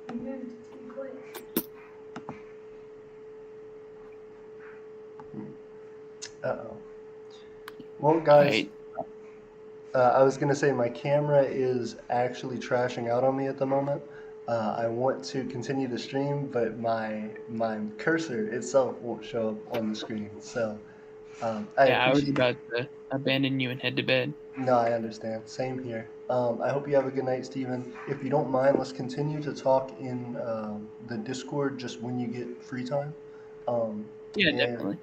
You moved too quick. Uh-oh. Well, guys, Right. I was going to say my camera is actually trashing out on me at the moment. I want to continue the stream, but my cursor itself won't show up on the screen. So I Yeah, I was appreciate. about to abandon you and head to bed. No, I understand. Same here. I hope you have a good night, Steven. If you don't mind, let's continue to talk in the Discord just when you get free time. Um, Yeah, and definitely.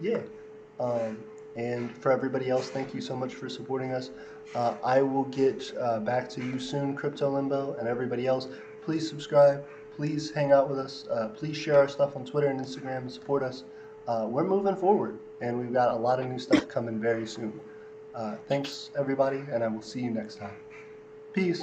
yeah. Um, and for everybody else, thank you so much for supporting us. I will get back to you soon, Crypto Limbo, and everybody else. Please subscribe. Please hang out with us. Please share our stuff on Twitter and Instagram and support us. We're moving forward, and we've got a lot of new stuff coming very soon. Thanks, everybody, and I will see you next time. Peace.